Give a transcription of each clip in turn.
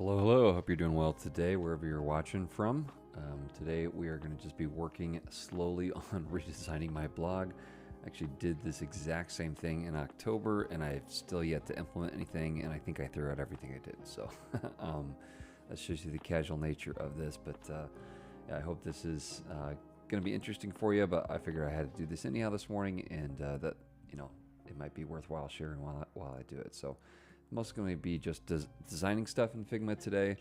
Hello, hello. Hope you're doing well today, wherever you're watching from. Today we are going to just be working slowly on redesigning my blog. I actually did this exact same thing in October, and I've still yet to implement anything, and I think I threw out everything I did. So that shows you the casual nature of this, but yeah, I hope this is going to be interesting for you, but I figured I had to do this anyhow this morning, and that, it might be worthwhile sharing while I do it. So mostly going to be just designing stuff in Figma today.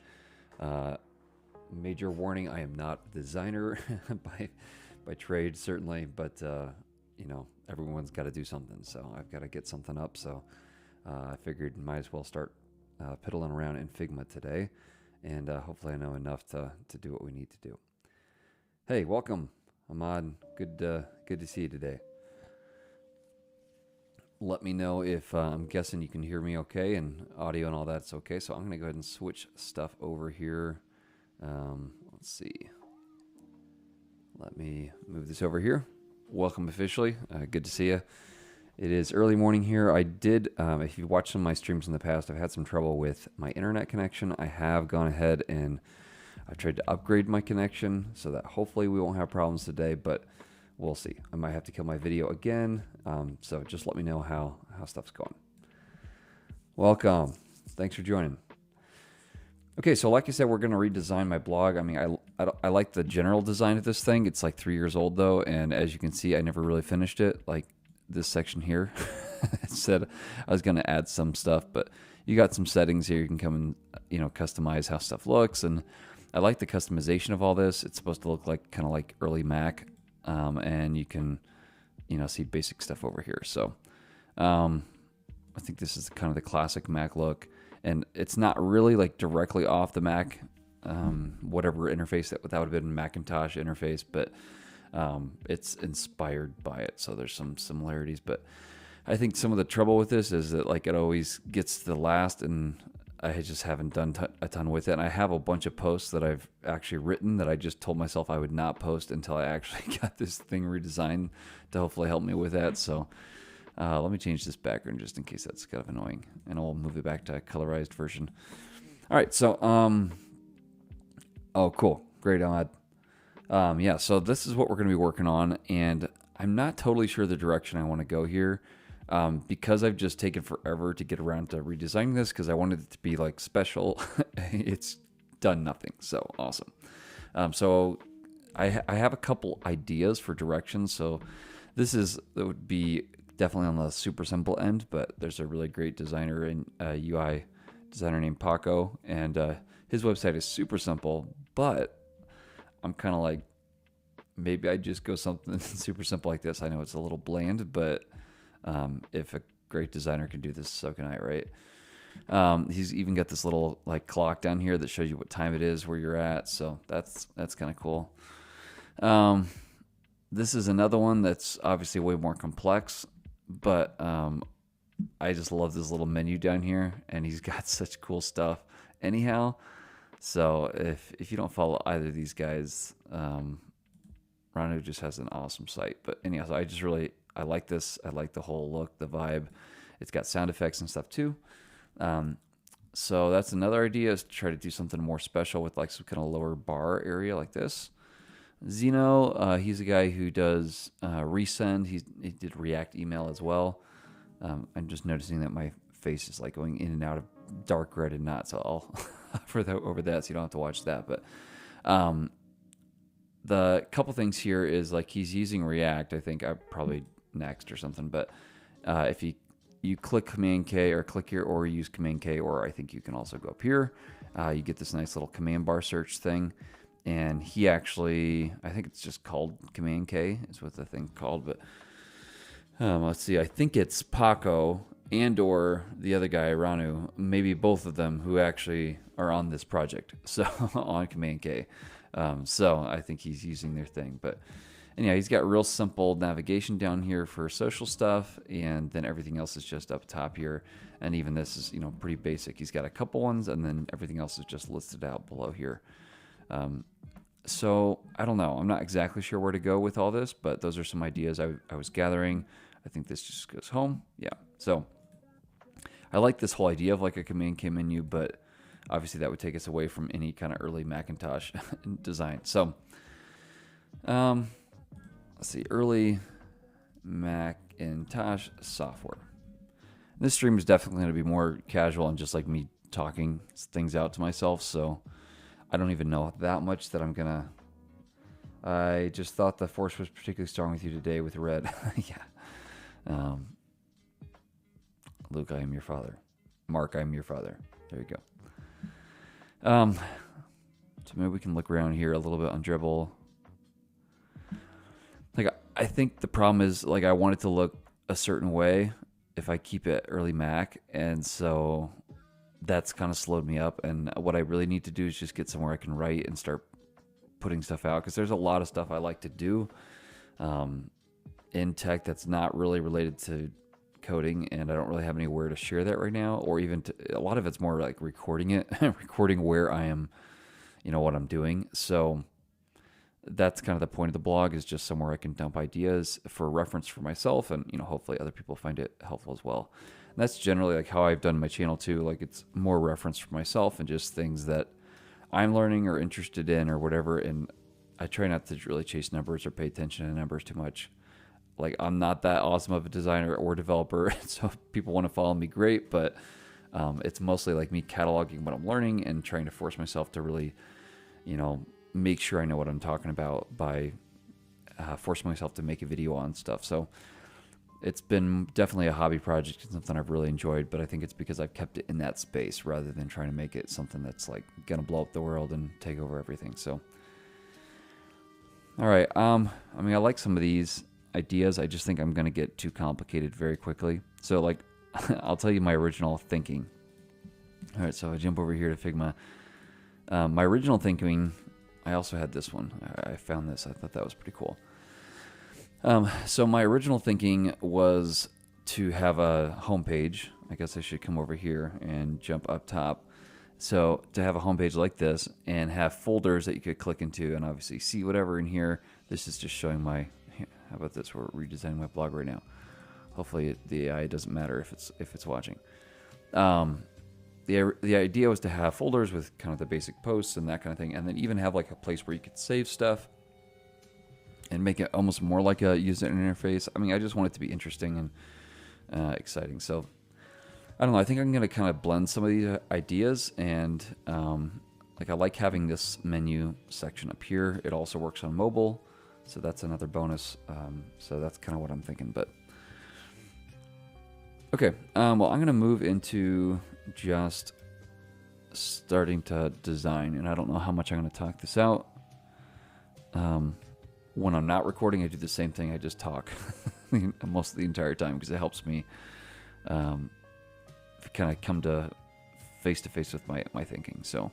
Major warning, I am not a designer by trade, certainly, but everyone's got to do something, so I've got to get something up. So I figured might as well start piddling around in Figma today, and hopefully I know enough to do what we need to do. Hey, welcome, Ahmad. Good to see you today. Let me know if I'm guessing you can hear me okay and audio and all that's okay. So I'm going to go ahead and switch stuff over here. Let's see. Let me move this over here. Welcome officially. Good to see you. It is early morning here. I did, if you've watched some of my streams in the past, I've had some trouble with my internet connection. I have gone ahead and I've tried to upgrade my connection so that hopefully we won't have problems today, but we'll see. I might have to kill my video again. So just let me know how stuff's going. Welcome. Thanks for joining. Okay, so like I said, we're going to redesign my blog. I mean, I like the general design of this thing. It's like 3 years old though, and as you can see, I never really finished it. Like this section here, it said I was going to add some stuff, but you got some settings here. You can come and customize how stuff looks, and I like the customization of all this. It's supposed to look like kind of like early Mac, and you can see basic stuff over here. So I think this is kind of the classic Mac look. And it's not really like directly off the Mac, whatever interface that would have been Macintosh interface, but it's inspired by it. So there's some similarities, but I think some of the trouble with this is that like it always gets to the last, and I just haven't done a ton with it. And I have a bunch of posts that I've actually written that I just told myself I would not post until I actually got this thing redesigned to hopefully help me with that. So let me change this background just in case that's kind of annoying, and I'll move it back to a colorized version. All right, so oh, cool, great, Ahmad. Yeah, so this is what we're going to be working on, and I'm not totally sure the direction I want to go here, because I've just taken forever to get around to redesigning this because I wanted it to be like special. It's done nothing, so awesome. So I have a couple ideas for directions. So that would be definitely on the super simple end, but there's a really great designer and UI designer named Paco, and his website is super simple, but I'm kind of like, maybe I just go something super simple like this. I know it's a little bland, but if a great designer can do this, so can I, right? He's even got this little like clock down here that shows you what time it is where you're at, so that's kind of cool. This is another one that's obviously way more complex, but I just love this little menu down here, and he's got such cool stuff anyhow. So if you don't follow either of these guys, Ranu just has an awesome site. But anyhow, so I like this. I like the whole look, the vibe. It's got sound effects and stuff too. So that's another idea, is to try to do something more special with like some kind of lower bar area like this. Zeno, he's a guy who does resend. He did React email as well. I'm just noticing that my face is like going in and out of dark red and not, so I'll over that, so you don't have to watch that. But the couple things here is like he's using React. I think I'm probably next or something. But if you click Command K or click here, or use Command K, or I think you can also go up here, you get this nice little command bar search thing. And he actually, I think it's just called Command K is what the thing's called. But let's see, I think it's Paco and or the other guy, Ranu, maybe both of them, who actually are on this project. So on Command K. So I think he's using their thing. But anyhow, he's got real simple navigation down here for social stuff, and then everything else is just up top here. And even this is, pretty basic. He's got a couple ones, and then everything else is just listed out below here. So I don't know. I'm not exactly sure where to go with all this, but those are some ideas I was gathering. I think this just goes home. Yeah. So I like this whole idea of like a Command K menu, but obviously that would take us away from any kind of early Macintosh design. So let's see, early Macintosh software. This stream is definitely going to be more casual and just like me talking things out to myself, so I don't even know that much that I'm gonna. I just thought the force was particularly strong with you today with red. Yeah. Luke, I am your father. Mark, I am your father. There you go. So maybe we can look around here a little bit on Dribble. Like, I think the problem is, like, I want it to look a certain way if I keep it early Mac, and so that's kind of slowed me up. And what I really need to do is just get somewhere I can write and start putting stuff out, because there's a lot of stuff I like to do in tech that's not really related to coding, and I don't really have anywhere to share that right now, or even a lot of it's more like recording it, recording where I am, what I'm doing. So that's kind of the point of the blog, is just somewhere I can dump ideas for reference for myself, and hopefully other people find it helpful as well. And that's generally like how I've done my channel too. Like, it's more reference for myself and just things that I'm learning or interested in or whatever. And I try not to really chase numbers or pay attention to numbers too much. Like, I'm not that awesome of a designer or developer, so if people want to follow me, great. But it's mostly like me cataloging what I'm learning and trying to force myself to really, make sure I know what I'm talking about by forcing myself to make a video on stuff. So it's been definitely a hobby project and something I've really enjoyed, but I think it's because I've kept it in that space rather than trying to make it something that's like gonna blow up the world and take over everything. So, all right. I like some of these ideas. I just think I'm gonna get too complicated very quickly. So, like, I'll tell you my original thinking. All right, so I jump over here to Figma. My original thinking, I also had this one. I found this. I thought that was pretty cool. So my original thinking was to have a homepage. I guess I should come over here and jump up top. So to have a homepage like this and have folders that you could click into and obviously see whatever in here. This is just showing my, how about this? We're redesigning my blog right now. Hopefully the AI doesn't matter if it's watching. The idea was to have folders with kind of the basic posts and that kind of thing, and then even have like a place where you could save stuff and make it almost more like a user interface. I just want it to be interesting and exciting. So I don't know. I think I'm going to kind of blend some of these ideas, and I like having this menu section up here. It also works on mobile, so that's another bonus. So that's kind of what I'm thinking. But okay, well, I'm going to move into just starting to design, and I don't know how much I'm going to talk this out. When I'm not recording, I do the same thing. I just talk most of the entire time because it helps me kind of come to face with my thinking. So,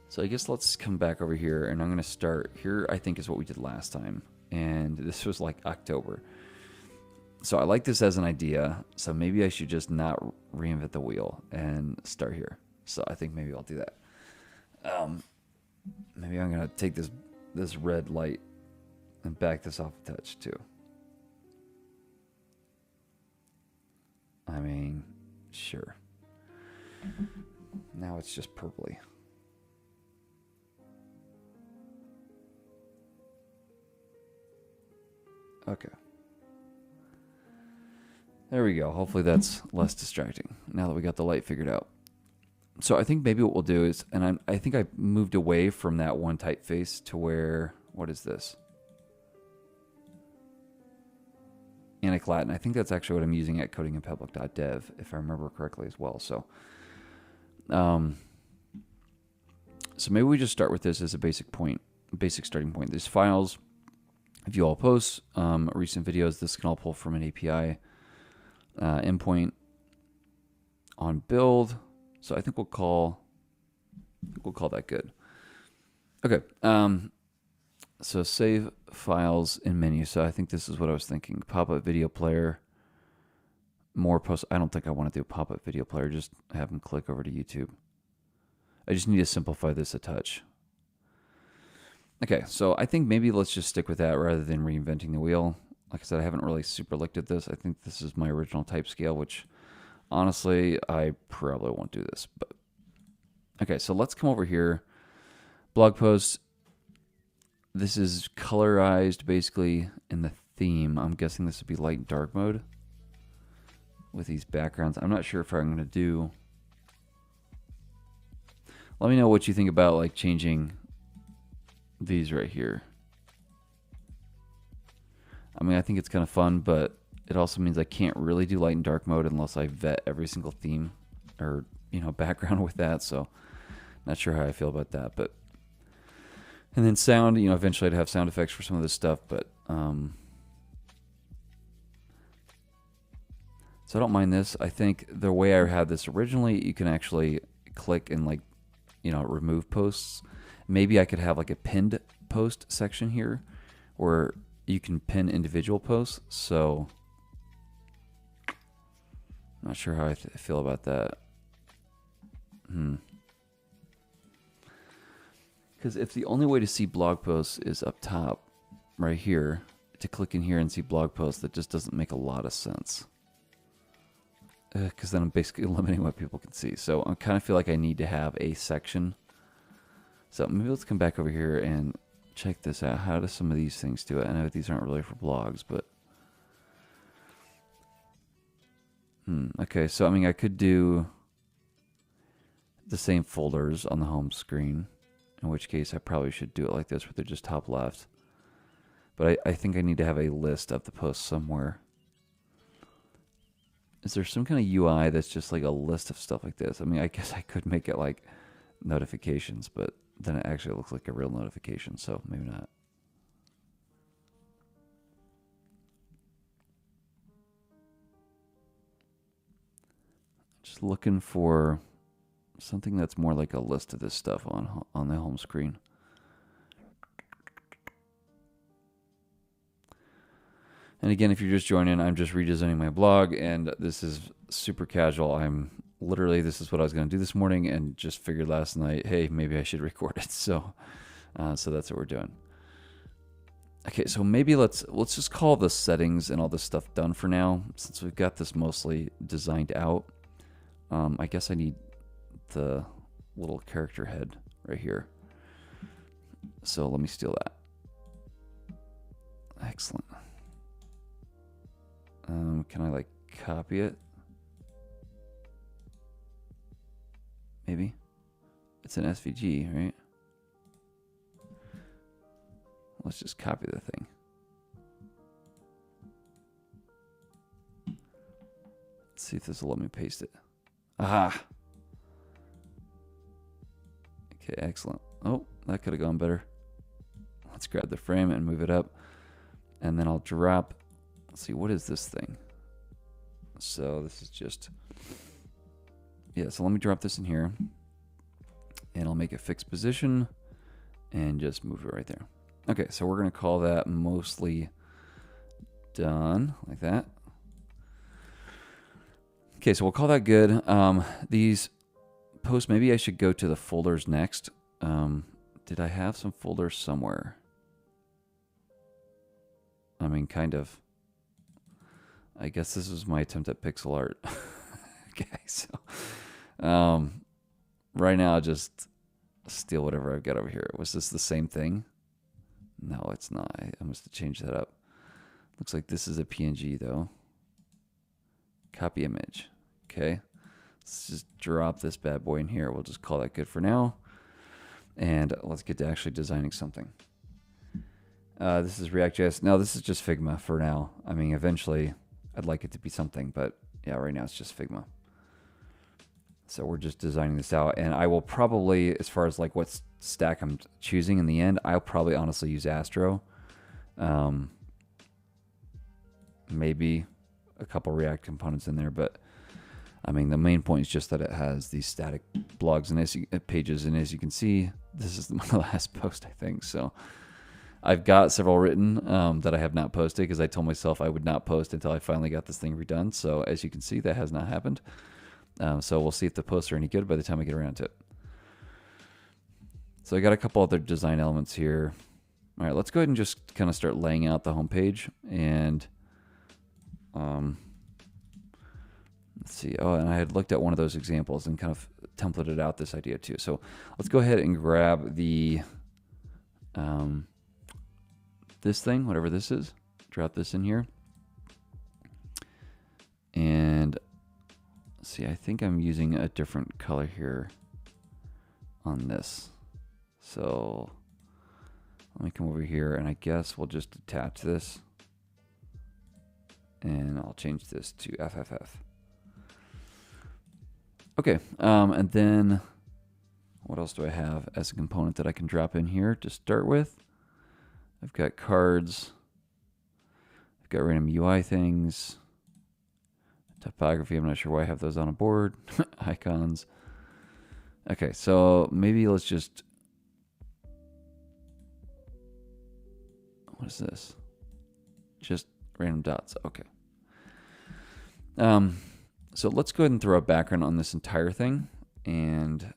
So I guess let's come back over here, and I'm going to start here. I think is what we did last time, and this was like October. So I like this as an idea, so maybe I should just not reinvent the wheel and start here. So I think maybe I'll do that. Maybe I'm going to take this red light and back this off a touch too. Sure. Now it's just purpley. Okay. There we go. Hopefully that's less distracting now that we got the light figured out. So I think maybe what we'll do is, and I think I moved away from that one typeface to where, what is this? Annick Latin. I think that's actually what I'm using at codinginpublic.dev, if I remember correctly as well. So, so maybe we just start with this as a basic starting point. These files, view all posts, recent videos, this can all pull from an API endpoint on build. So I think we'll call that good. Okay. So save files in menu. So I think this is what I was thinking. Pop-up video player. More posts. I don't think I want to do a pop-up video player. Just have them click over to YouTube. I just need to simplify this a touch. Okay, so I think maybe let's just stick with that rather than reinventing the wheel. Like I said, I haven't really super looked at this. I think this is my original type scale, which honestly, I probably won't do this. But okay, so let's come over here. Blog post. This is colorized basically in the theme. I'm guessing this would be light and dark mode with these backgrounds. I'm not sure if I'm going to do. Let me know what you think about like changing these right here. I mean, I think it's kind of fun, but it also means I can't really do light and dark mode unless I vet every single theme or, you know, background with that. So not sure how I feel about that, but and then sound, you know, eventually I'd have sound effects for some of this stuff, but so I don't mind this. I think the way I had this originally, you can actually click and like, you know, remove posts. Maybe I could have like a pinned post section here where you can pin individual posts. So I'm not sure how I feel about that. Because if the only way to see blog posts is up top right here, to click in here and see blog posts, that just doesn't make a lot of sense. Because then I'm basically limiting what people can see. So I kind of feel like I need to have a section. So maybe let's come back over here and check this out. How do some of these things do it? I know these aren't really for blogs, but okay, so I mean I could do the same folders on the home screen, in which case I probably should do it like this where they're just top left. But I think I need to have a list of the posts somewhere. Is there some kind of UI that's just like a list of stuff like this? I mean, I guess I could make it like notifications, but then it actually looks like a real notification, so maybe not. Just looking for something that's more like a list of this stuff on the home screen. And again, if you're just joining, I'm just redesigning my blog, and this is super casual. This is what I was going to do this morning, and just figured last night, hey, maybe I should record it. So that's what we're doing. Okay, so maybe let's just call the settings and all this stuff done for now, since we've got this mostly designed out. I guess I need the little character head right here. So let me steal that. Excellent. Can I like copy it? Maybe. It's an SVG, right? Let's just copy the thing. Let's see if this will let me paste it. Aha! Okay, excellent. Oh, that could have gone better. Let's grab the frame and move it up. And then I'll drop. Let's see, what is this thing? So this is just, yeah, so let me drop this in here. And I'll make a fixed position and just move it right there. Okay, so we're going to call that mostly done, like that. Okay, so we'll call that good. These posts, maybe I should go to the folders next. Did I have some folders somewhere? I mean, kind of. I guess this was my attempt at pixel art. Okay, so right now I'll just steal whatever I've got over here. Was this the same thing? No, it's not. I must have changed that up. Looks like this is a PNG though. Copy image. Okay. Let's just drop this bad boy in here. We'll just call that good for now. And let's get to actually designing something. This is React.js. No, this is just Figma for now. I mean, eventually I'd like it to be something, but yeah, right now it's just Figma. So we're just designing this out, and I will probably, as far as like what stack I'm choosing in the end, I'll probably honestly use Astro. Maybe a couple React components in there, but I mean, the main point is just that it has these static blogs and pages, and as you can see, this is my last post, I think. So I've got several written that I have not posted because I told myself I would not post until I finally got this thing redone. So as you can see, that has not happened. So we'll see if the posts are any good by the time I get around to it. So I got a couple other design elements here. All right, let's go ahead and just kind of start laying out the home page. And let's let's see. Oh, and I had looked at one of those examples and kind of templated out this idea too. So let's go ahead and grab the this thing, whatever this is, drop this in here. And see, I think I'm using a different color here on this. So let me come over here, and I guess we'll just attach this. And I'll change this to FFF. Okay, and then what else do I have as a component that I can drop in here to start with? I've got cards. I've got random UI things. Typography, I'm not sure why I have those on a board. Icons. Okay, so maybe let's just... What is this? Just random dots. Okay. So let's go ahead and throw a background on this entire thing. And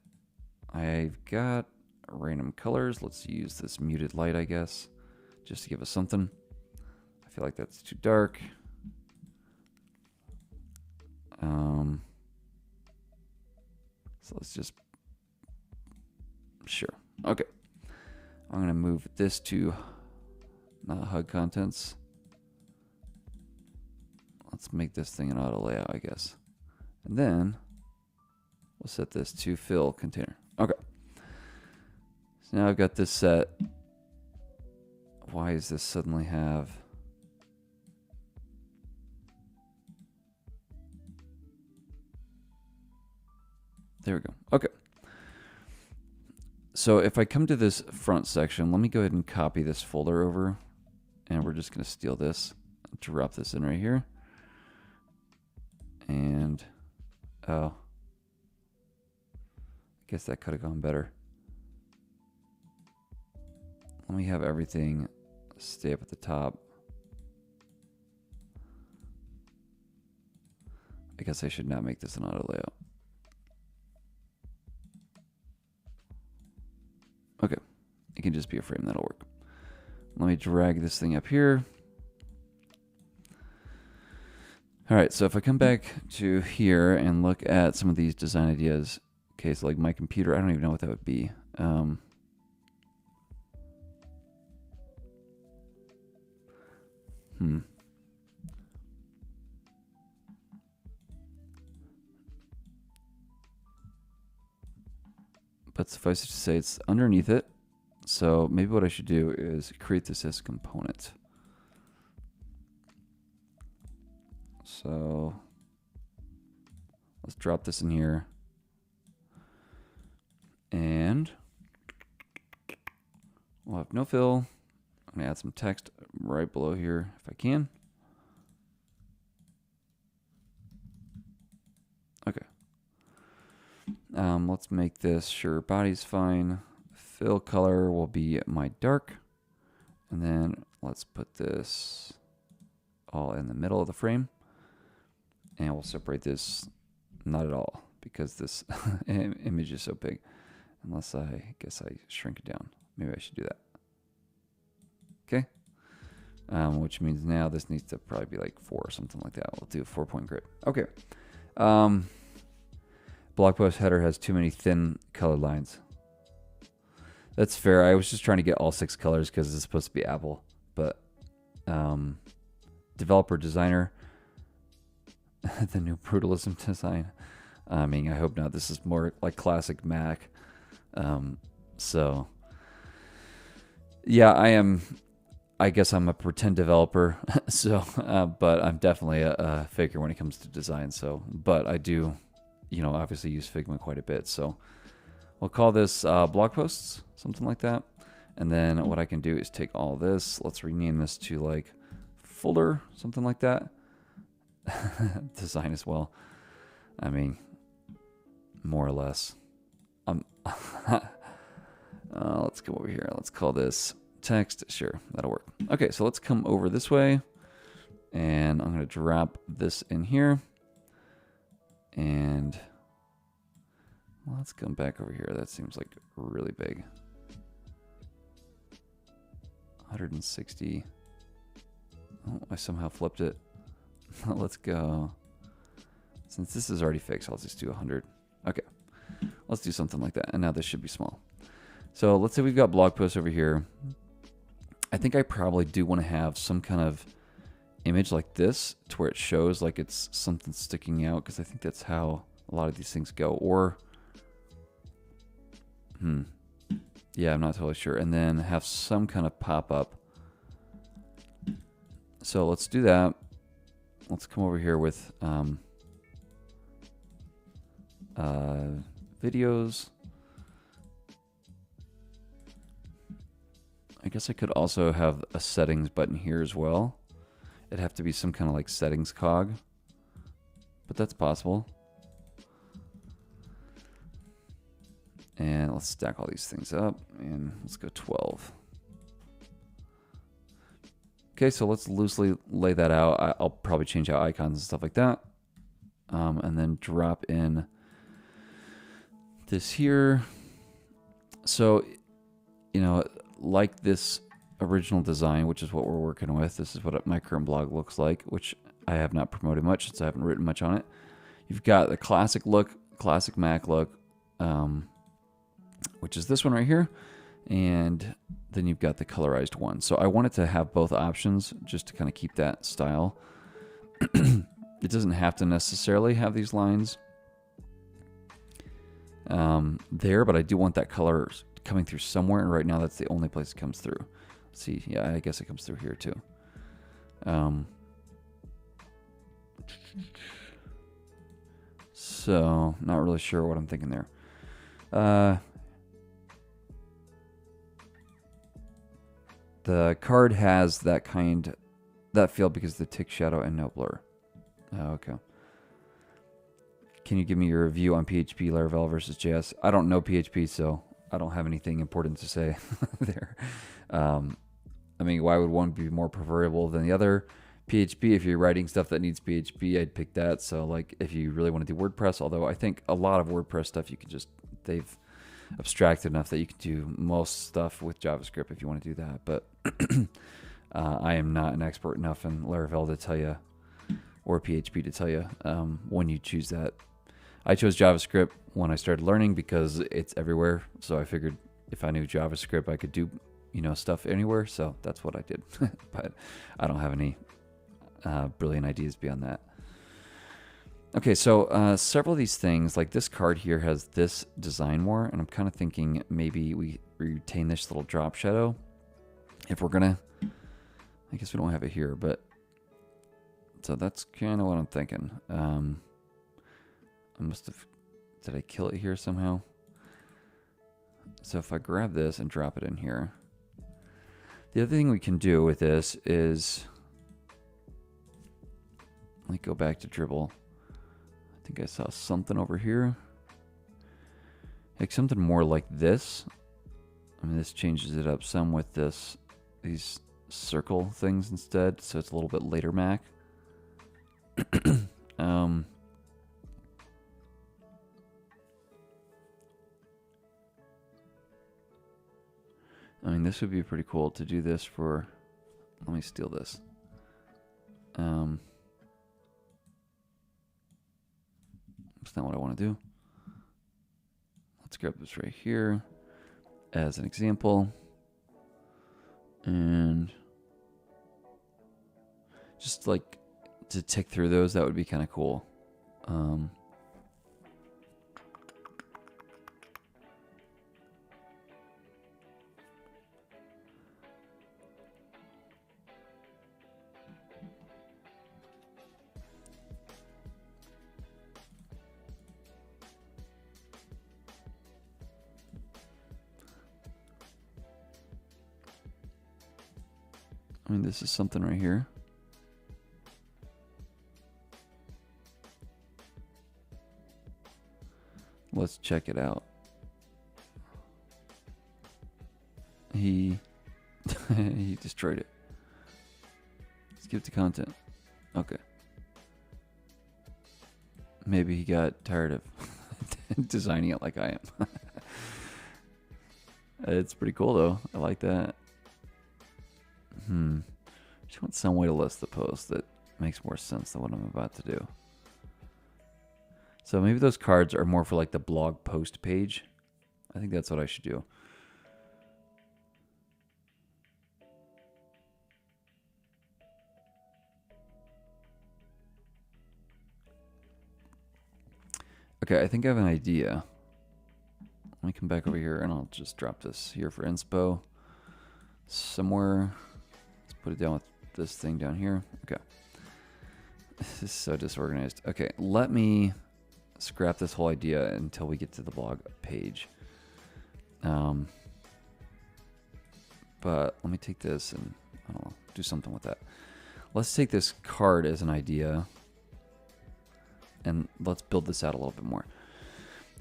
I've got random colors. Let's use this muted light, I guess, just to give us something. I feel like that's too dark. So let's just, sure. Okay. I'm going to move this to not HUD contents. Let's make this thing an auto layout, I guess. And then we'll set this to fill container. Okay. So now I've got this set. Why does this suddenly have... There we go. Okay. So if I come to this front section, let me go ahead and copy this folder over. And we're just going to steal this, drop this in right here. And, oh, I guess that could have gone better. Let me have everything stay up at the top. I guess I should not make this an auto layout. Okay, it can just be a frame, that'll work. Let me drag this thing up here. All right, so if I come back to here and look at some of these design ideas, okay, so like my computer, I don't even know what that would be. But suffice it to say, it's underneath it. So maybe what I should do is create this as a component. So let's drop this in here. And we'll have no fill. I'm going to add some text right below here if I can. Okay. Let's make this, sure, body's fine. Fill color will be my dark. And then let's put this all in the middle of the frame. And we'll separate this, not at all, because this image is so big. Unless I guess I shrink it down. Maybe I should do that. Okay. Which means now this needs to probably be like 4 or something like that. We'll do a 4-point grid. Okay. Blog post header has too many thin colored lines. That's fair. I was just trying to get all 6 colors because it's supposed to be Apple. But developer designer, the new brutalism design. I mean, I hope not. This is more like classic Mac. So yeah, I guess I'm a pretend developer. So, but I'm definitely a faker when it comes to design. So, but I do, you know, obviously use Figma quite a bit. So we'll call this blog posts, something like that. And then what I can do is take all this. Let's rename this to like folder, something like that. Design as well. I mean, more or less. Let's go over here. Let's call this text. Sure, that'll work. Okay, so let's come over this way. And I'm going to drop this in here. And well, let's come back over here. That seems like really big. 160. Oh, I somehow flipped it. Let's go Since this is already fixed, I'll just do 100. Okay, let's do something like that. And now this should be small. So let's say we've got blog posts over here. I think I probably do want to have some kind of image like this to where it shows like it's something sticking out, because I think that's how a lot of these things go. Or, yeah, I'm not totally sure. And then have some kind of pop-up. So let's do that. Let's come over here with videos. I guess I could also have a settings button here as well. It'd have to be some kind of like settings cog, but that's possible. And let's stack all these things up, and let's go 12. Okay, so let's loosely lay that out. I'll probably change out icons and stuff like that. And then drop in this here. So, you know, like this original design, which is what we're working with. This is what my current blog looks like, which I have not promoted much since I haven't written much on it. You've got the classic look, classic Mac look, which is this one right here. And then you've got the colorized one. So I wanted to have both options just to kind of keep that style. It doesn't have to necessarily have these lines there, but I do want that color coming through somewhere. And right now that's the only place it comes through. Let's see, yeah, I guess it comes through here too. So not really sure what I'm thinking there. The card has that feel because of the tick shadow and no blur. Oh, okay. Can you give me your review on PHP, Laravel versus JS? I don't know PHP, so I don't have anything important to say there. I mean, why would one be more preferable than the other? PHP, if you're writing stuff that needs PHP, I'd pick that. So, like, if you really want to do WordPress, although I think a lot of WordPress stuff you can just, they've abstracted enough that you can do most stuff with JavaScript if you want to do that. But I am not an expert enough in Laravel to tell you, or PHP to tell you when you choose that. I chose JavaScript when I started learning because it's everywhere. So I figured if I knew JavaScript, I could do, you know, stuff anywhere. So that's what I did. But I don't have any brilliant ideas beyond that. Okay, so several of these things, like this card here has this design more, and I'm kind of thinking maybe we retain this little drop shadow. If we're gonna, I guess we don't have it here, but so that's kind of what I'm thinking. I must have, did I kill it here somehow? So if I grab this and drop it in here, the other thing we can do with this is, let me go back to Dribble. I think I saw something over here. Like something more like this. I mean, this changes it up some with these circle things instead, so it's a little bit later Mac. I mean, this would be pretty cool to do this for, let me steal this. That's not what I want to do. Let's grab this right here as an example. And just like to tick through those, that would be kind of cool. I mean, this is something right here. Let's check it out. He he destroyed it. Skip the content. Okay. Maybe he got tired of designing it like I am. It's pretty cool though. I like that. Just want some way to list the post that makes more sense than what I'm about to do. So maybe those cards are more for like the blog post page. I think that's what I should do. Okay, I think I have an idea. Let me come back over here and I'll just drop this here for inspo. Somewhere. Let's put it down with this thing down here. Okay. This is so disorganized. Okay, let me scrap this whole idea until we get to the blog page. But let me take this and I don't know, do something with that. Let's take this card as an idea and let's build this out a little bit more.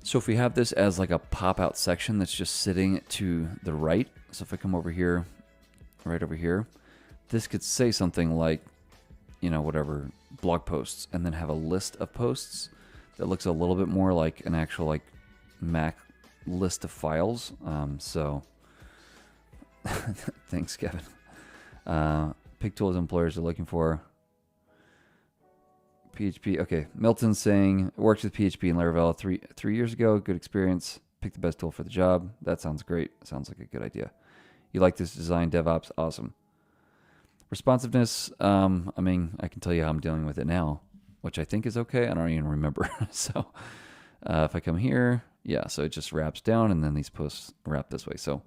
So if we have this as like a pop-out section that's just sitting to the right, so if I come over here, right over here, this could say something like, you know, whatever, blog posts, and then have a list of posts that looks a little bit more like an actual like Mac list of files. So thanks, Kevin. Pick tools employers are looking for. PHP. Okay, Milton saying worked with PHP and Laravel three years ago. Good experience. Pick the best tool for the job. That sounds great. Sounds like a good idea. You like this design, DevOps? Awesome. Responsiveness. I mean, I can tell you how I'm dealing with it now, which I think is okay. I don't even remember. So if I come here, yeah, so it just wraps down and then these posts wrap this way. So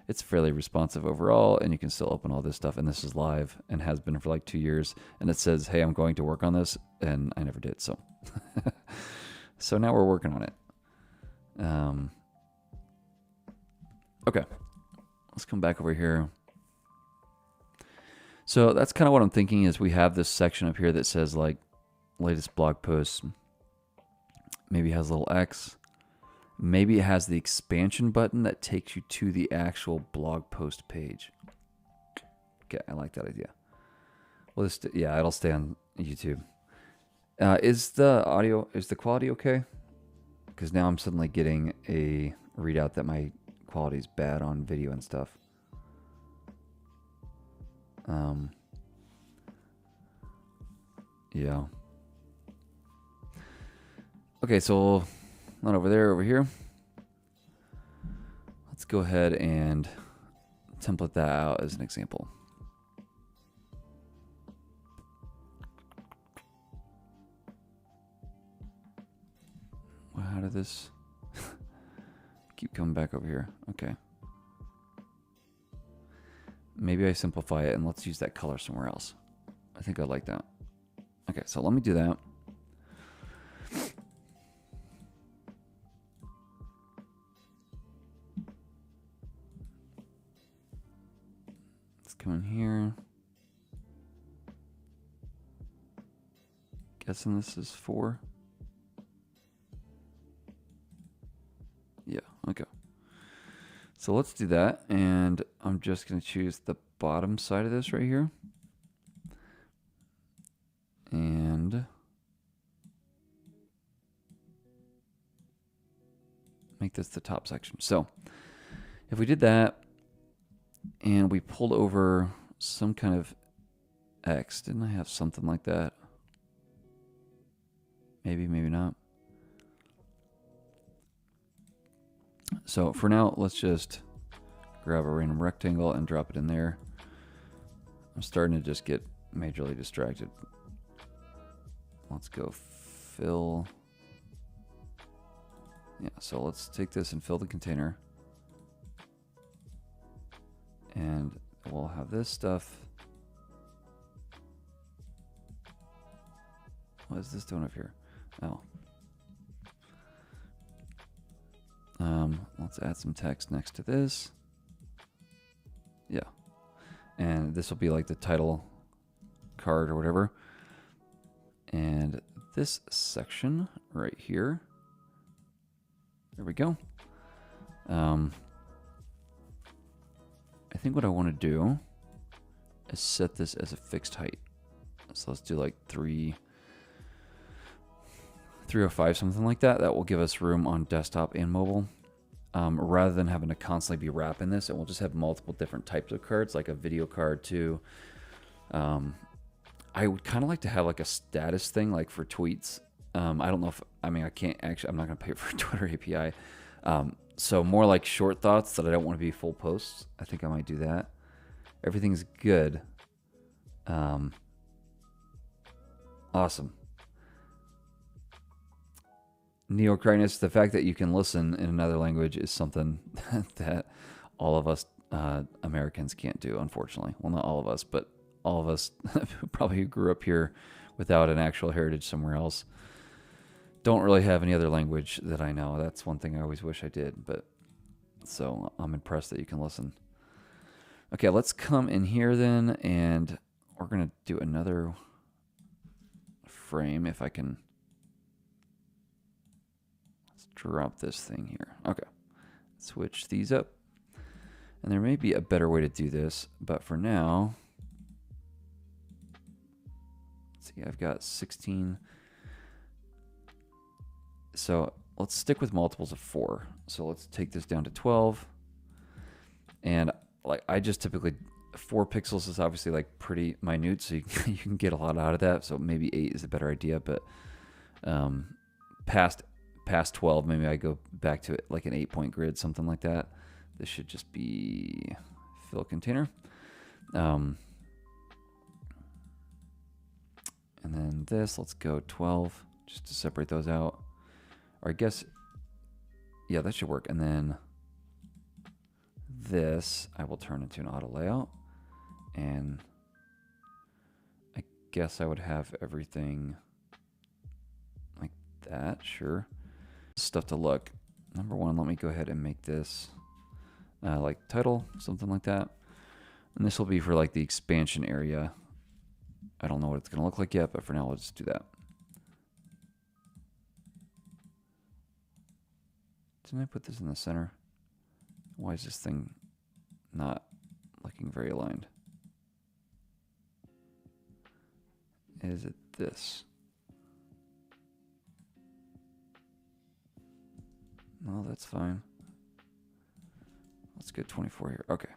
it's fairly responsive overall, and you can still open all this stuff. And this is live and has been for like 2 years. And it says, hey, I'm going to work on this. And I never did. So, so now we're working on it. Okay, let's come back over here. So that's kind of what I'm thinking is we have this section up here that says like latest blog posts. Maybe has a little X. Maybe it has the expansion button that takes you to the actual blog post page. Okay, I like that idea. Well, yeah, it'll stay on YouTube. Is the quality okay? Because now I'm suddenly getting a readout that my quality is bad on video and stuff. Yeah. Okay, so not over there, over here. Let's go ahead and template that out as an example. Well, how did this keep coming back over here? Okay. Maybe I simplify it and let's use that color somewhere else. I think I like that. Okay, so let me do that. Come in here. Guessing this is 4. Yeah, okay. So let's do that. And I'm just going to choose the bottom side of this right here. And make this the top section. So if we did that, and we pulled over some kind of X. Didn't I have something like that? Maybe, maybe not. So for now, let's just grab a random rectangle and drop it in there. I'm starting to just get majorly distracted. Let's go fill. Yeah, so let's take this and fill the container. And we'll have this stuff. What is this doing up here? Oh. Let's add some text next to this. Yeah. And this will be like the title card or whatever. And this section right here. There we go. I think what I want to do is set this as a fixed height. So let's do like 305, something like that. That will give us room on desktop and mobile. Rather than having to constantly be wrapping this, and we'll just have multiple different types of cards, like a video card too. I would kind of like to have like a status thing, like for tweets. I don't know if, I mean, I can't actually, I'm not going to pay for a Twitter API. So more like short thoughts that I don't want to be full posts. I think I might do that. Everything's good. Awesome. Neocrinus, the fact that you can listen in another language is something that all of us Americans can't do, unfortunately. Well, not all of us, but all of us who probably grew up here without an actual heritage somewhere else don't really have any other language that I know. That's one thing I always wish I did, but so I'm impressed that you can listen. Okay, let's come in here then, and we're going to do another frame if I can. Let's drop this thing here. Okay, switch these up. And there may be a better way to do this, but for now, let's see, I've got 16. So let's stick with multiples of 4. So let's take this down to 12. And like I just typically, 4 pixels is obviously like pretty minute, so you can get a lot out of that. So maybe 8 is a better idea, but past 12, maybe I go back to it like an 8-point grid, something like that. This should just be fill container. And then this, let's go 12 just to separate those out. Or I guess, yeah, that should work. And then this I will turn into an auto layout. And I guess I would have everything like that, sure. Stuff to look. Number one, let me go ahead and make this like title, something like that. And this will be for like the expansion area. I don't know what it's going to look like yet, but for now, let's just do that. Didn't I put this in the center? Why is this thing not looking very aligned? Is it this? No, that's fine. Let's get 24 here. Okay.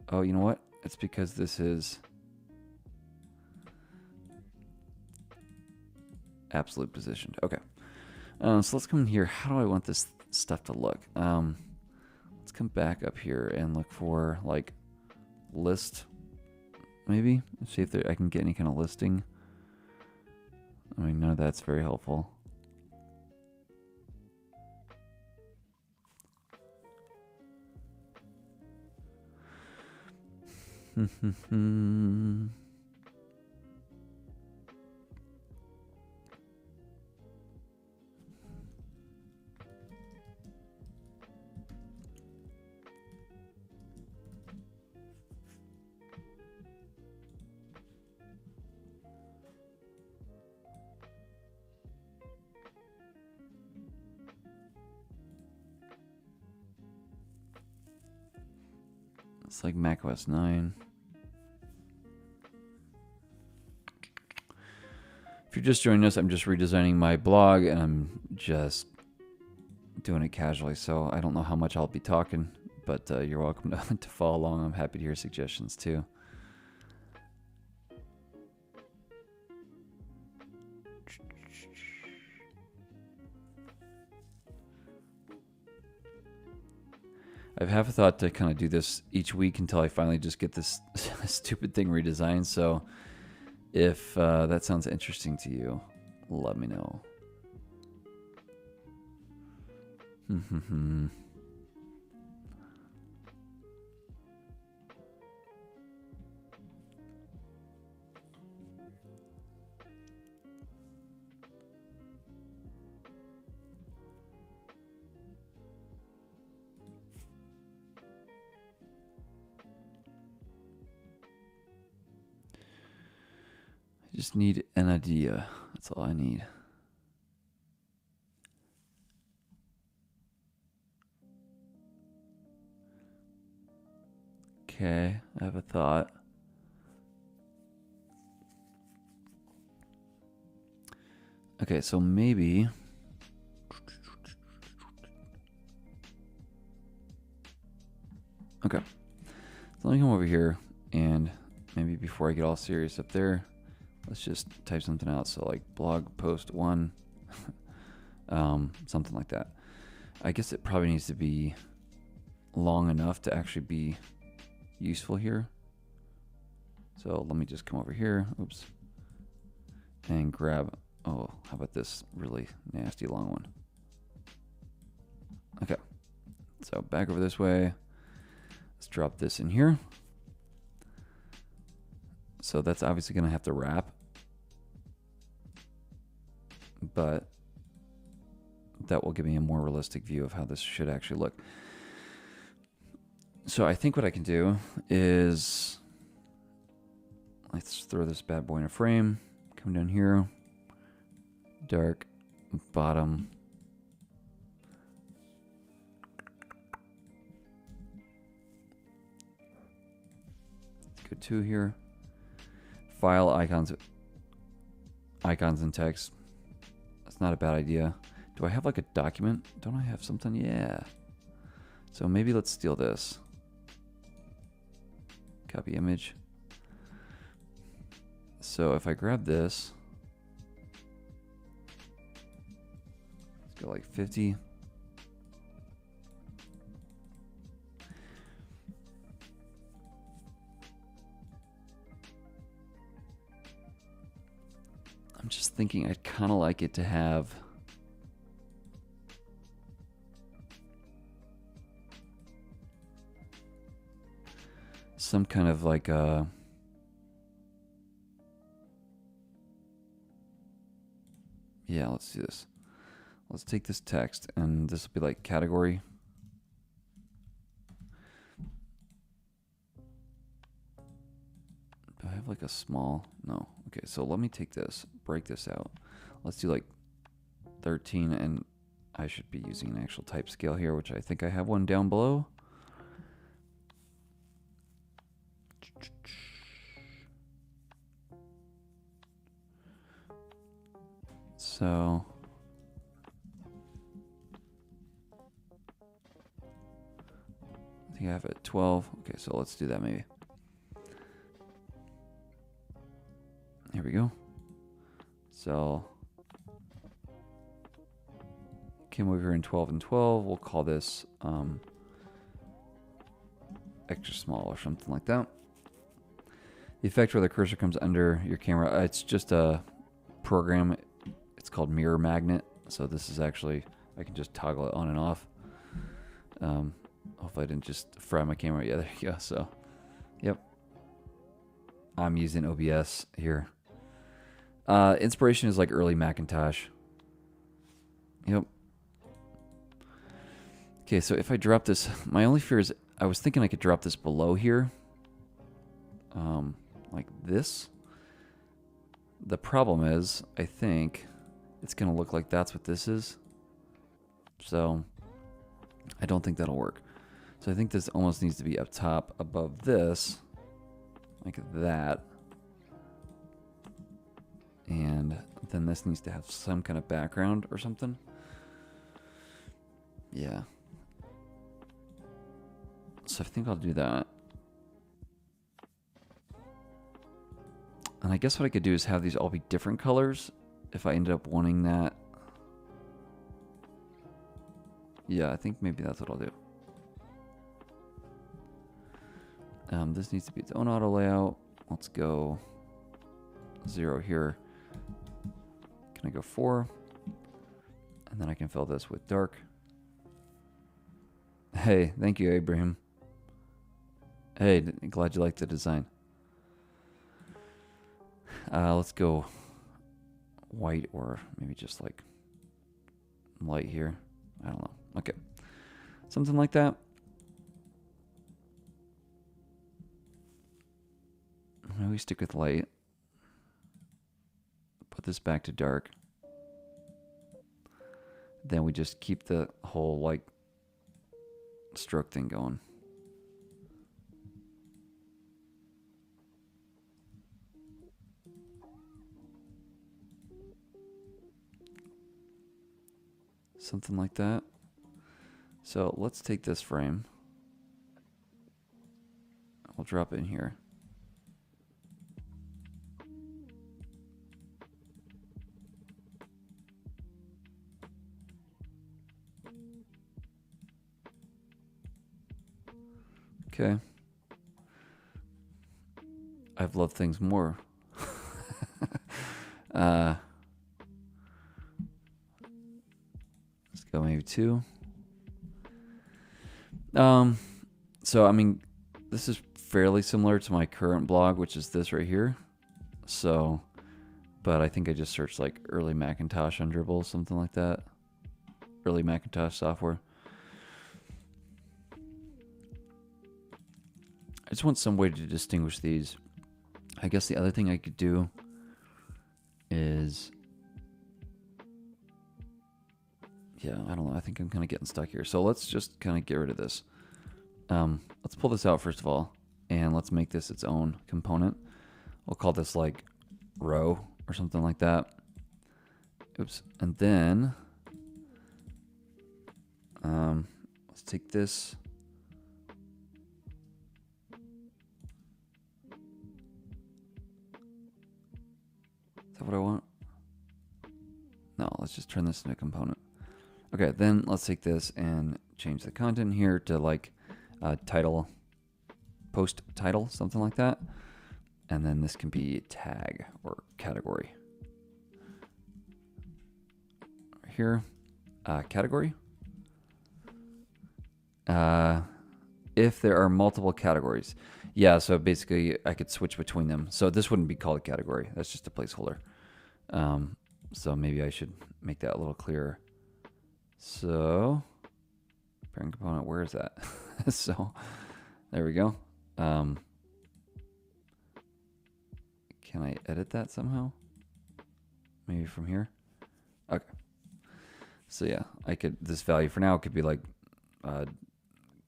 Oh, you know what? It's because this is absolute positioned. Okay. So let's come in here. How do I want this stuff to look? Let's come back up here and look for like list, maybe. Let's see if I can get any kind of listing. I mean, none of that's very helpful. It's like macOS 9. If you're just joining us, I'm just redesigning my blog and I'm just doing it casually. So I don't know how much I'll be talking, but you're welcome to follow along. I'm happy to hear suggestions too. I have half a thought to kind of do this each week until I finally just get this stupid thing redesigned. So if that sounds interesting to you, let me know. I just need an idea. That's all I need. Okay, I have a thought. Okay, so maybe okay. So let me come over here and maybe before I get all serious up there, let's just type something out. So like blog post 1, something like that. I guess it probably needs to be long enough to actually be useful here. So let me just come over here, oops, and grab, oh, how about this really nasty long one? Okay, so back over this way. Let's drop this in here. So that's obviously going to have to wrap, but that will give me a more realistic view of how this should actually look. So I think what I can do is, let's throw this bad boy in a frame, come down here, dark, bottom, let's go 2 here, file icons and text. That's not a bad idea. Do I have like a document? Don't I have something? Yeah. So maybe let's steal this. Copy image. So if I grab this, let's go like 50. I'm just thinking I'd kind of like it to have some kind of like a, yeah, let's do this. Let's take this text and this will be like category. Do I have like a small? No. Okay, so let me take this, break this out. Let's do like 13, and I should be using an actual type scale here, which I think I have one down below. So I think I have it at 12. Okay, so let's do that maybe. Here we go. So came over here in 12 and 12. We'll call this extra small or something like that. The effect where the cursor comes under your camera, it's just a program. It's called Mirror Magnet. So this is actually, I can just toggle it on and off. Hopefully I didn't just fry my camera. Yeah, there you go. So, yep. I'm using OBS here. Inspiration is like early Macintosh. Yep. Okay, so if I drop this, my only fear is I was thinking I could drop this below here. Like this. The problem is, I think it's going to look like that's what this is. So I don't think that'll work. So I think this almost needs to be up top above this, like that. And then this needs to have some kind of background or something. Yeah. So I think I'll do that. And I guess what I could do is have these all be different colors if I ended up wanting that. Yeah, I think maybe that's what I'll do. This needs to be its own auto layout. Let's go 0 here. Can I go 4? And then I can fill this with dark. Hey, thank you, Abraham. Hey, glad you liked the design. Let's go white or maybe just like light here. I don't know. Okay. Something like that. Maybe stick with light. Put this back to dark. Then we just keep the whole like stroke thing going. Something like that. So let's take this frame. We'll drop it in here. Okay. I've loved things more. Let's go maybe 2. So I mean, this is fairly similar to my current blog, which is this right here. So, but I think I just searched like early Macintosh on Dribble, something like that. Early Macintosh software. I just want some way to distinguish these. I guess the other thing I could do is, yeah, I don't know. I think I'm kind of getting stuck here. So let's just kind of get rid of this. Let's pull this out first of all, and let's make this its own component. We'll call this like row or something like that. Oops. And then let's take this. Is that what I want? No, let's just turn this into a component. Okay, then let's take this and change the content here to like title, post title, something like that. And then this can be tag or category. Here, category. If there are multiple categories. Yeah, so basically I could switch between them. So this wouldn't be called a category. That's just a placeholder. So maybe I should make that a little clearer. So, parent component, where is that? So, there we go. Can I edit that somehow? Maybe from here? Okay. So yeah, I could, this value for now could be like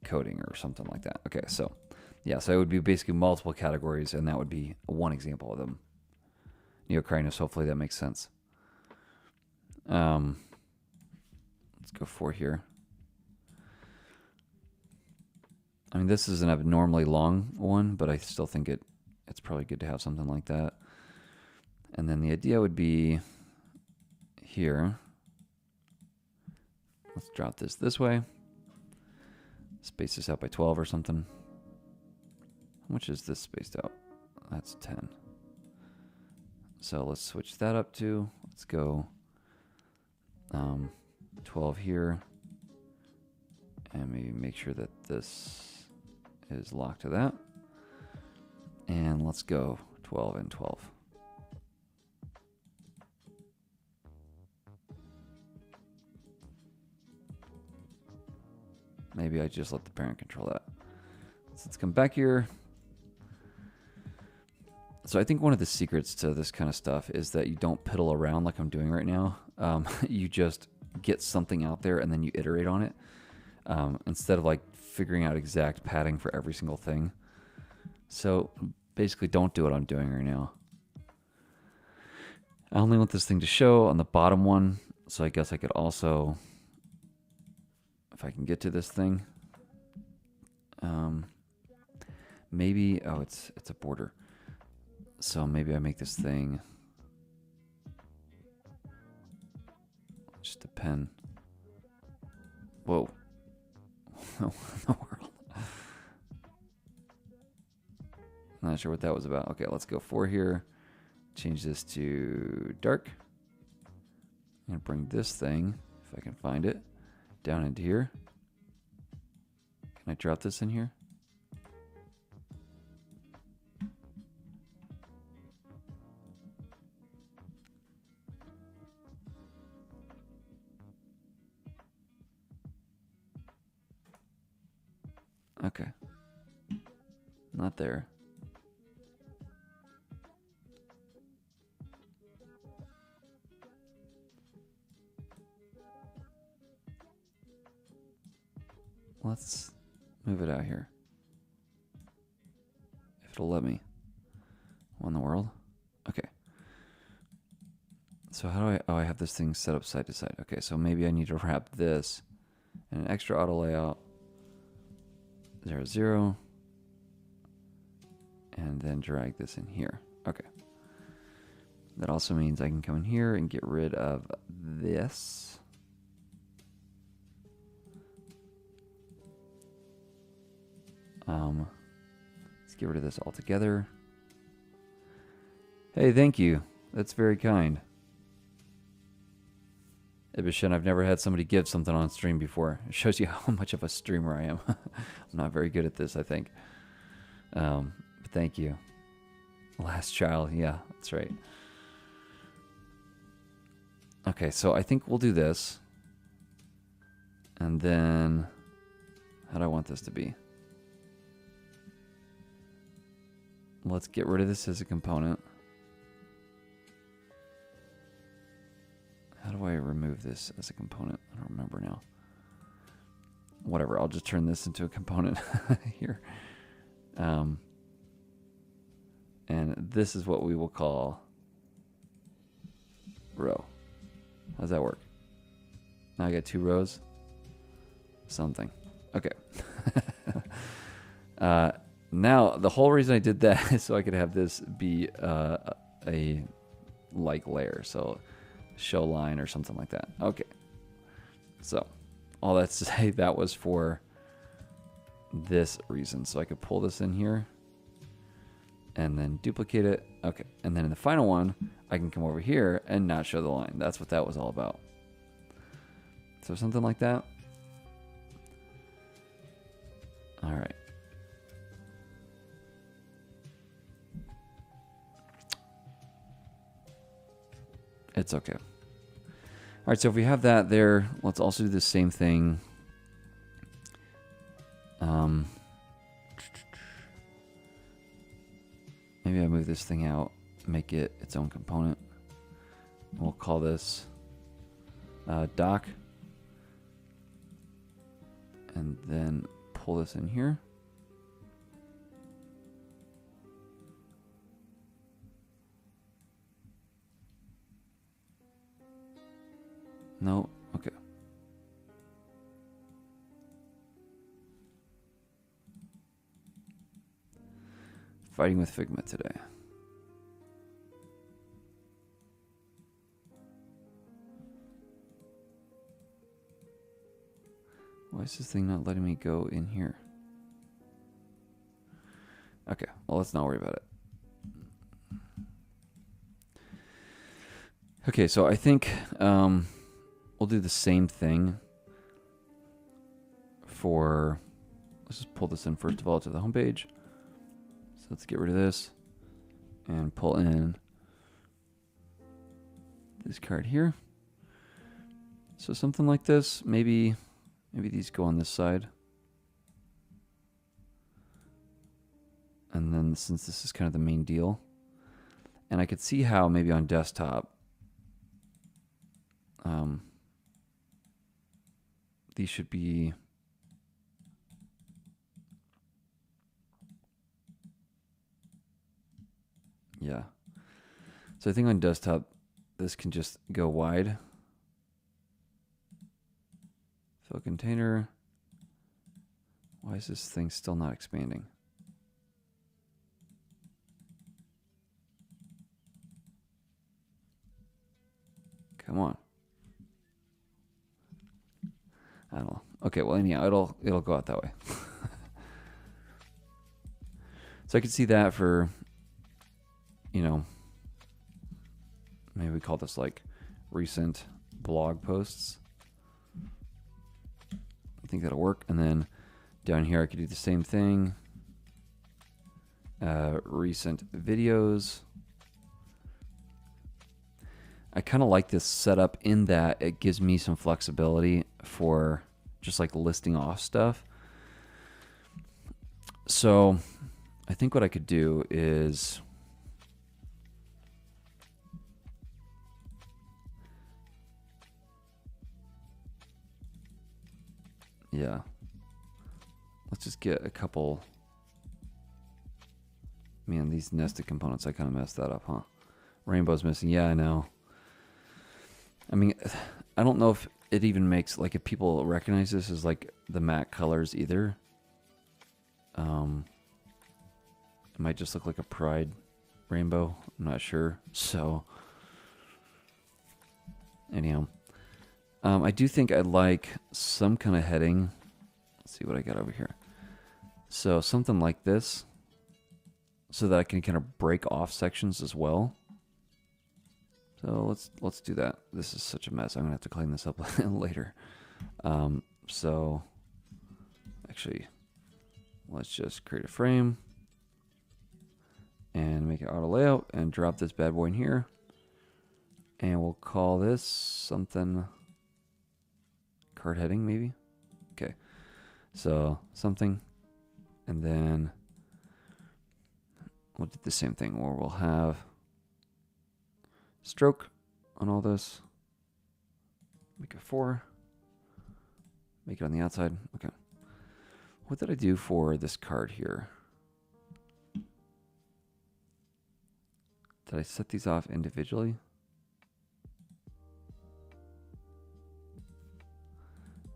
coding or something like that. Okay, so yeah, so it would be basically multiple categories, and that would be one example of them. Neocrinus, hopefully that makes sense. Let's go 4 here. I mean, this is an abnormally long one, but I still think it's probably good to have something like that. And then the idea would be here. Let's drop this way. Space this out by 12 or something. How much is this spaced out? That's 10. So let's switch that up to, let's go 12 here. And maybe make sure that this is locked to that. And let's go 12 and 12. Maybe I just let the parent control that. So let's come back here. So I think one of the secrets to this kind of stuff is that you don't piddle around like I'm doing right now. You just get something out there and then you iterate on it. Instead of like figuring out exact padding for every single thing. So basically don't do what I'm doing right now. I only want this thing to show on the bottom one. So I guess I could also, if I can get to this thing, maybe, oh, it's a border. So maybe I make this thing just a pen. Whoa. What in the world? Not sure what that was about. Okay, let's go 4 here. Change this to dark. I'm going to bring this thing, if I can find it, down into here. Can I drop this in here? Okay. Not there. Let's move it out here. If it'll let me. What in the world? Okay. So how do I, oh, I have this thing set up side to side. Okay, so maybe I need to wrap this in an extra auto layout. 0, 0. And then drag this in here. Okay. That also means I can come in here and get rid of this. Let's get rid of this altogether. Hey, thank you. That's very kind. Ibishin, I've never had somebody give something on stream before. It shows you how much of a streamer I am. I'm not very good at this, I think. But thank you. Last child, yeah, that's right. Okay, so I think we'll do this. And then, how do I want this to be? Let's get rid of this as a component. How do I remove this as a component? I don't remember now. Whatever, I'll just turn this into a component here. And this is what we will call row. How's that work? Now I got 2 rows. Something. Okay. Now, the whole reason I did that is so I could have this be a like layer. So show line or something like that. Okay. So all that's to say that was for this reason. So I could pull this in here and then duplicate it. Okay. And then in the final one, I can come over here and not show the line. That's what that was all about. So something like that. All right. It's okay. All right, so if we have that there, let's also do the same thing. Maybe I move this thing out, make it its own component. We'll call this doc. And then pull this in here. No, okay. Fighting with Figma today. Why is this thing not letting me go in here? Okay, well, let's not worry about it. Okay, so I think we'll do the same thing for, let's just pull this in first of all to the home page. So let's get rid of this and pull in this card here. So something like this, maybe these go on this side. And then since this is kind of the main deal, and I could see how maybe on desktop, these should be yeah. So I think on desktop, this can just go wide. Fill container. Why is this thing still not expanding? Come on. I don't know. Okay, well anyhow, it'll go out that way. So I could see that for, you know, maybe we call this like recent blog posts. I think that'll work. And then down here I could do the same thing. Recent videos. I kind of like this setup in that it gives me some flexibility for just like listing off stuff. So I think what I could do is yeah, let's just get a couple. Man, these nested components, I kind of messed that up, huh? Rainbow's missing. Yeah, I know. I mean, I don't know if it even makes, like, if people recognize this as, like, the matte colors either. It might just look like a pride rainbow. I'm not sure. So, anyhow. I do think I'd like some kind of heading. Let's see what I got over here. So something like this, so that I can kind of break off sections as well. So let's do that. This is such a mess. I'm gonna have to clean this up later. So actually, let's just create a frame and make it auto layout and drop this bad boy in here. And we'll call this something card heading maybe. Okay. So something, and then we'll do the same thing where we'll have stroke on all this. Make it 4. Make it on the outside. Okay. What did I do for this card here? Did I set these off individually?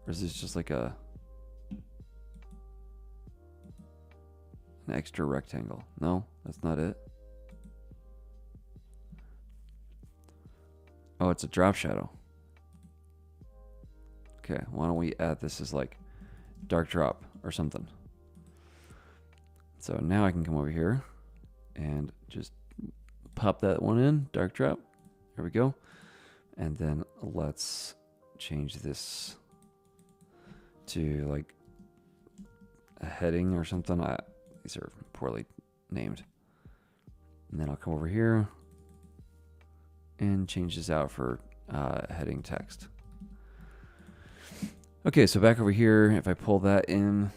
Or is this just like an extra rectangle? No, that's not it. Oh, it's a drop shadow. Okay, why don't we add this as like dark drop or something. So now I can come over here and just pop that one in, dark drop. There we go. And then let's change this to like a heading or something. These are poorly named. And then I'll come over here and change this out for heading text. Okay, so back over here, if I pull that in,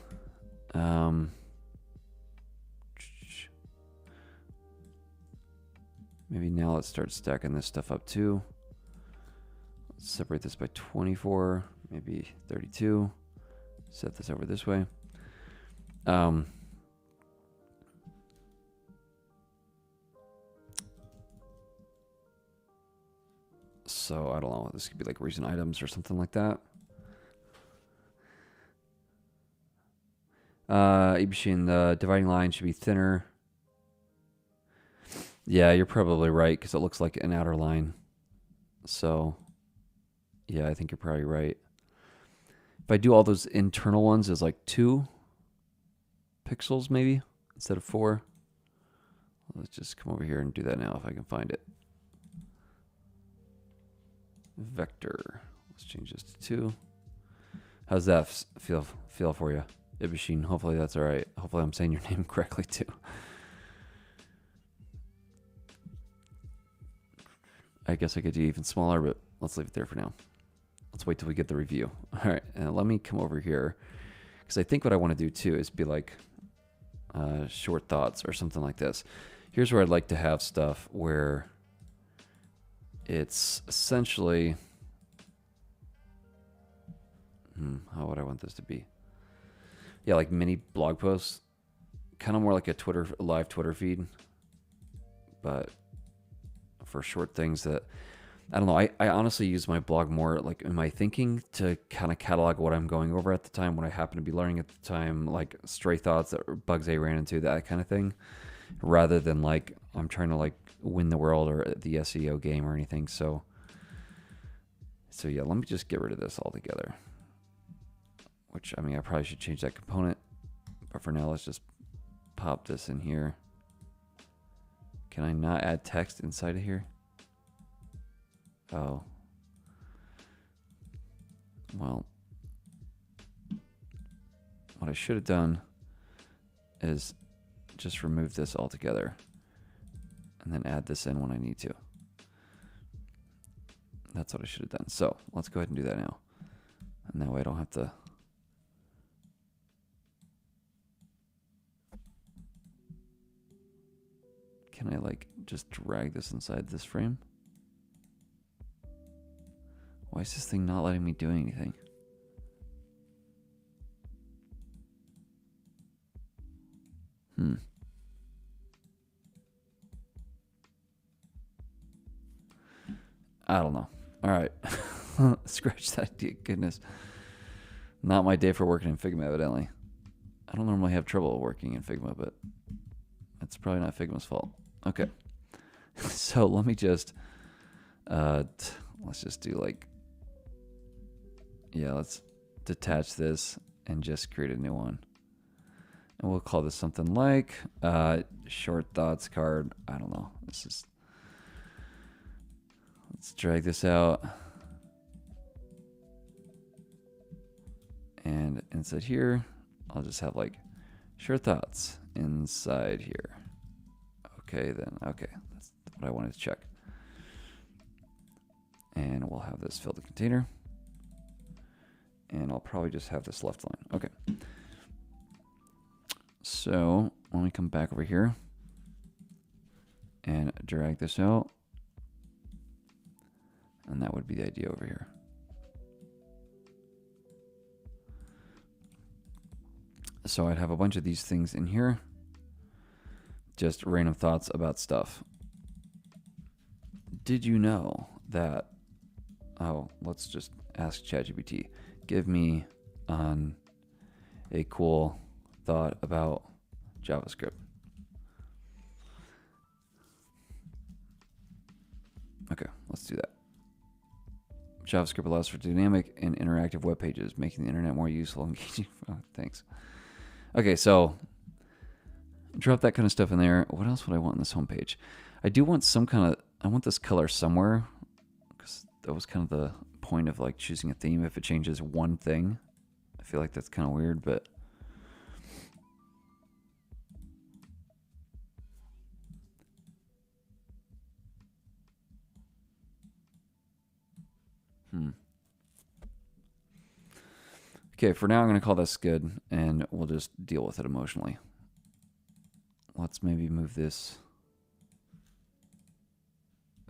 maybe now let's start stacking this stuff up too. Let's separate this by 24, maybe 32. Set this over this way. So I don't know, this could be like recent items or something like that. Machine, the dividing line should be thinner. Yeah, you're probably right because it looks like an outer line. So yeah, I think you're probably right. If I do all those internal ones as like 2 pixels maybe instead of 4. Let's just come over here and do that now if I can find it. Vector. Let's change this to 2. How's that feel for you, Ibishine? Hopefully that's all right. Hopefully I'm saying your name correctly too. I guess I could do even smaller, but let's leave it there for now. Let's wait till we get the review. All right, and let me come over here because I think what I want to do too is be like short thoughts or something like this. Here's where I'd like to have stuff where it's essentially, how would I want this to be? Yeah, like mini blog posts, kind of more like a live Twitter feed, but for short things that, I don't know, I honestly use my blog more like in my thinking to kind of catalog what I'm going over at the time, what I happen to be learning at the time, like stray thoughts or bugs I ran into, that kind of thing, rather than like I'm trying to like win the world or the SEO game or anything. So yeah, let me just get rid of this altogether. Which, I mean, I probably should change that component, but for now, let's just pop this in here. Can I not add text inside of here? Oh. Well, what I should have done is just remove this altogether and then add this in when I need to. That's what I should have done. So let's go ahead and do that now. And that way I don't have to. Can I like just drag this inside this frame? Why is this thing not letting me do anything? I don't know. All right. Scratch that. Goodness. Not my day for working in Figma, evidently. I don't normally have trouble working in Figma, but that's probably not Figma's fault. Okay. So let me just, let's just do like, yeah, let's detach this and just create a new one. And we'll call this something like short thoughts card. I don't know. Let's drag this out. And inside here, I'll just have like short thoughts inside here. Okay, then. Okay, that's what I wanted to check. And we'll have this fill the container. And I'll probably just have this left line. Okay. So let me come back over here and drag this out. And that would be the idea over here. So I'd have a bunch of these things in here. Just random thoughts about stuff. Did you know that, oh, let's just ask ChatGPT. Give me a cool thought about JavaScript. Okay, let's do that. JavaScript allows for dynamic and interactive web pages, making the internet more useful and engaging. Oh, thanks. Okay, so drop that kind of stuff in there. What else would I want on this homepage? I do want some kind of, I want this color somewhere, because that was kind of the point of like choosing a theme. If it changes one thing, I feel like that's kind of weird, but okay, for now I'm going to call this good, and we'll just deal with it emotionally. Let's maybe move this,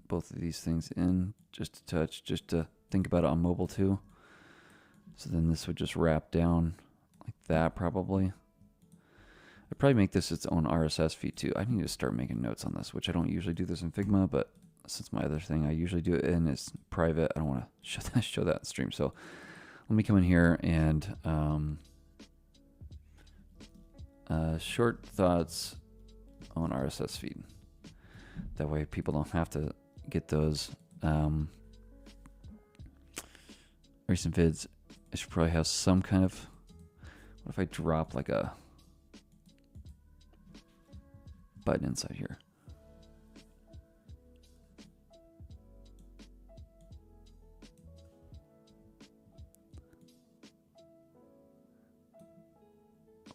both of these things in just a touch, just to think about it on mobile too. So then this would just wrap down like that probably. I'd probably make this its own RSS feed too. I need to start making notes on this, which I don't usually do this in Figma, but since my other thing I usually do it in is private, I don't want to show that in stream. So let me come in here and short thoughts on RSS feed. That way people don't have to get those recent vids. I should probably have some kind of, what if I drop like a button inside here?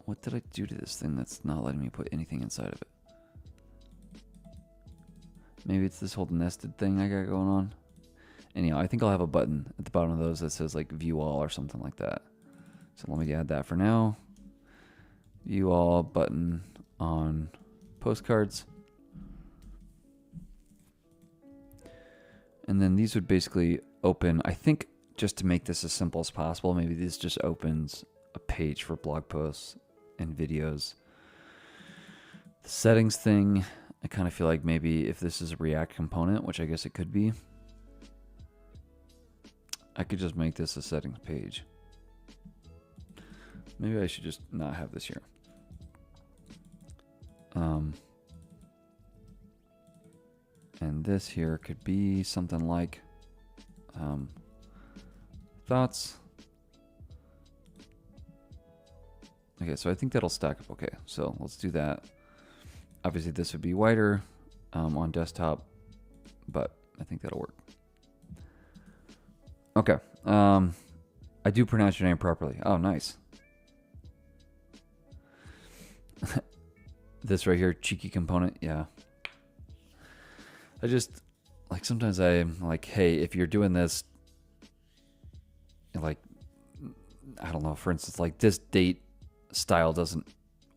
What did I do to this thing that's not letting me put anything inside of it? Maybe it's this whole nested thing I got going on. Anyhow, I think I'll have a button at the bottom of those that says like view all or something like that. So let me add that for now. View all button on postcards. And then these would basically open, I think just to make this as simple as possible, maybe this just opens a page for blog posts and videos. The settings thing, I kind of feel like maybe if this is a React component, which I guess it could be, I could just make this a settings page. Maybe I should just not have this here. And this here could be something like thoughts. Okay, so I think that'll stack up okay. So let's do that. Obviously this would be wider on desktop, but I think that'll work. Okay. I do pronounce your name properly. Oh, nice. This right here, cheeky component. Yeah. I just, like, sometimes I'm like, hey, if you're doing this, like, I don't know, for instance, like this date style doesn't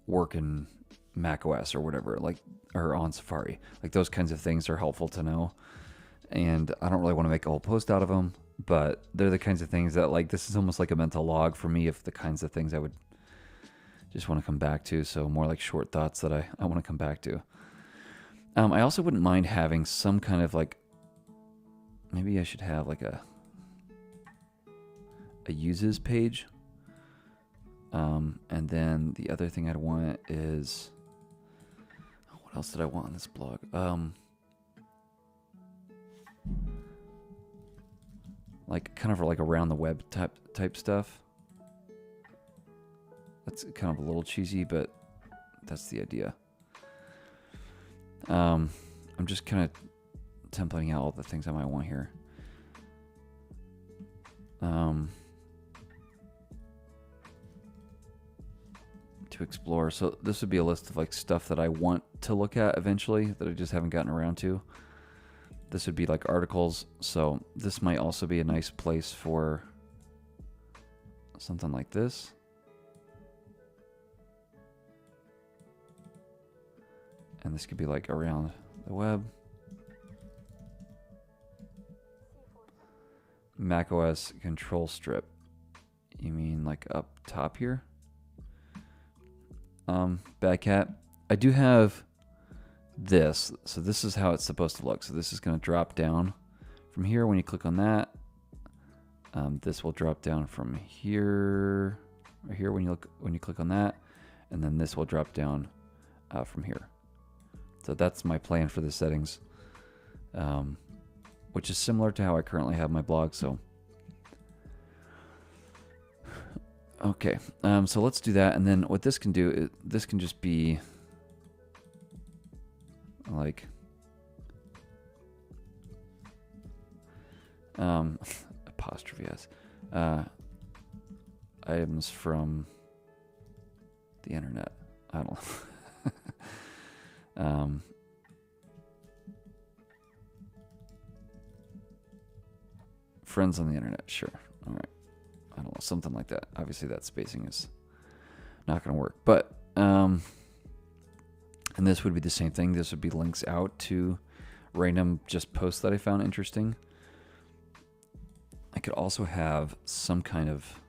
work in Mac OS or whatever, like, or on Safari. Like, those kinds of things are helpful to know. And I don't really want to make a whole post out of them, but they're the kinds of things that, like, this is almost like a mental log for me of the kinds of things I would just want to come back to. So more like short thoughts that I want to come back to. I also wouldn't mind having some kind of like, maybe I should have like a uses page. And then the other thing I'd want is, what else did I want on this blog? Like kind of like around the web type stuff. That's kind of a little cheesy, but That's the idea. I'm just kind of templating out all the things I might want here. To explore. So this would be a list of like stuff that I want to look at eventually that I just haven't gotten around to. This would be like articles. So this might also be a nice place for something like this. And this could be like around the web. macOS control strip. You mean like up top here? Bad cat. I do have this. So this is how it's supposed to look. So this is going to drop down from here when you click on that. This will drop down from here, or here when you click on that, and then this will drop down from here. So that's my plan for the settings, which is similar to how I currently have my blog. So okay, so let's do that, and then what this can do, this can just be like apostrophe s items from the internet. I don't know. Friends on the internet, sure. All right. I don't know, something like that. Obviously that spacing is not going to work, but and this would be the same thing. This would be links out to random just posts that I found interesting. I could also have some kind of,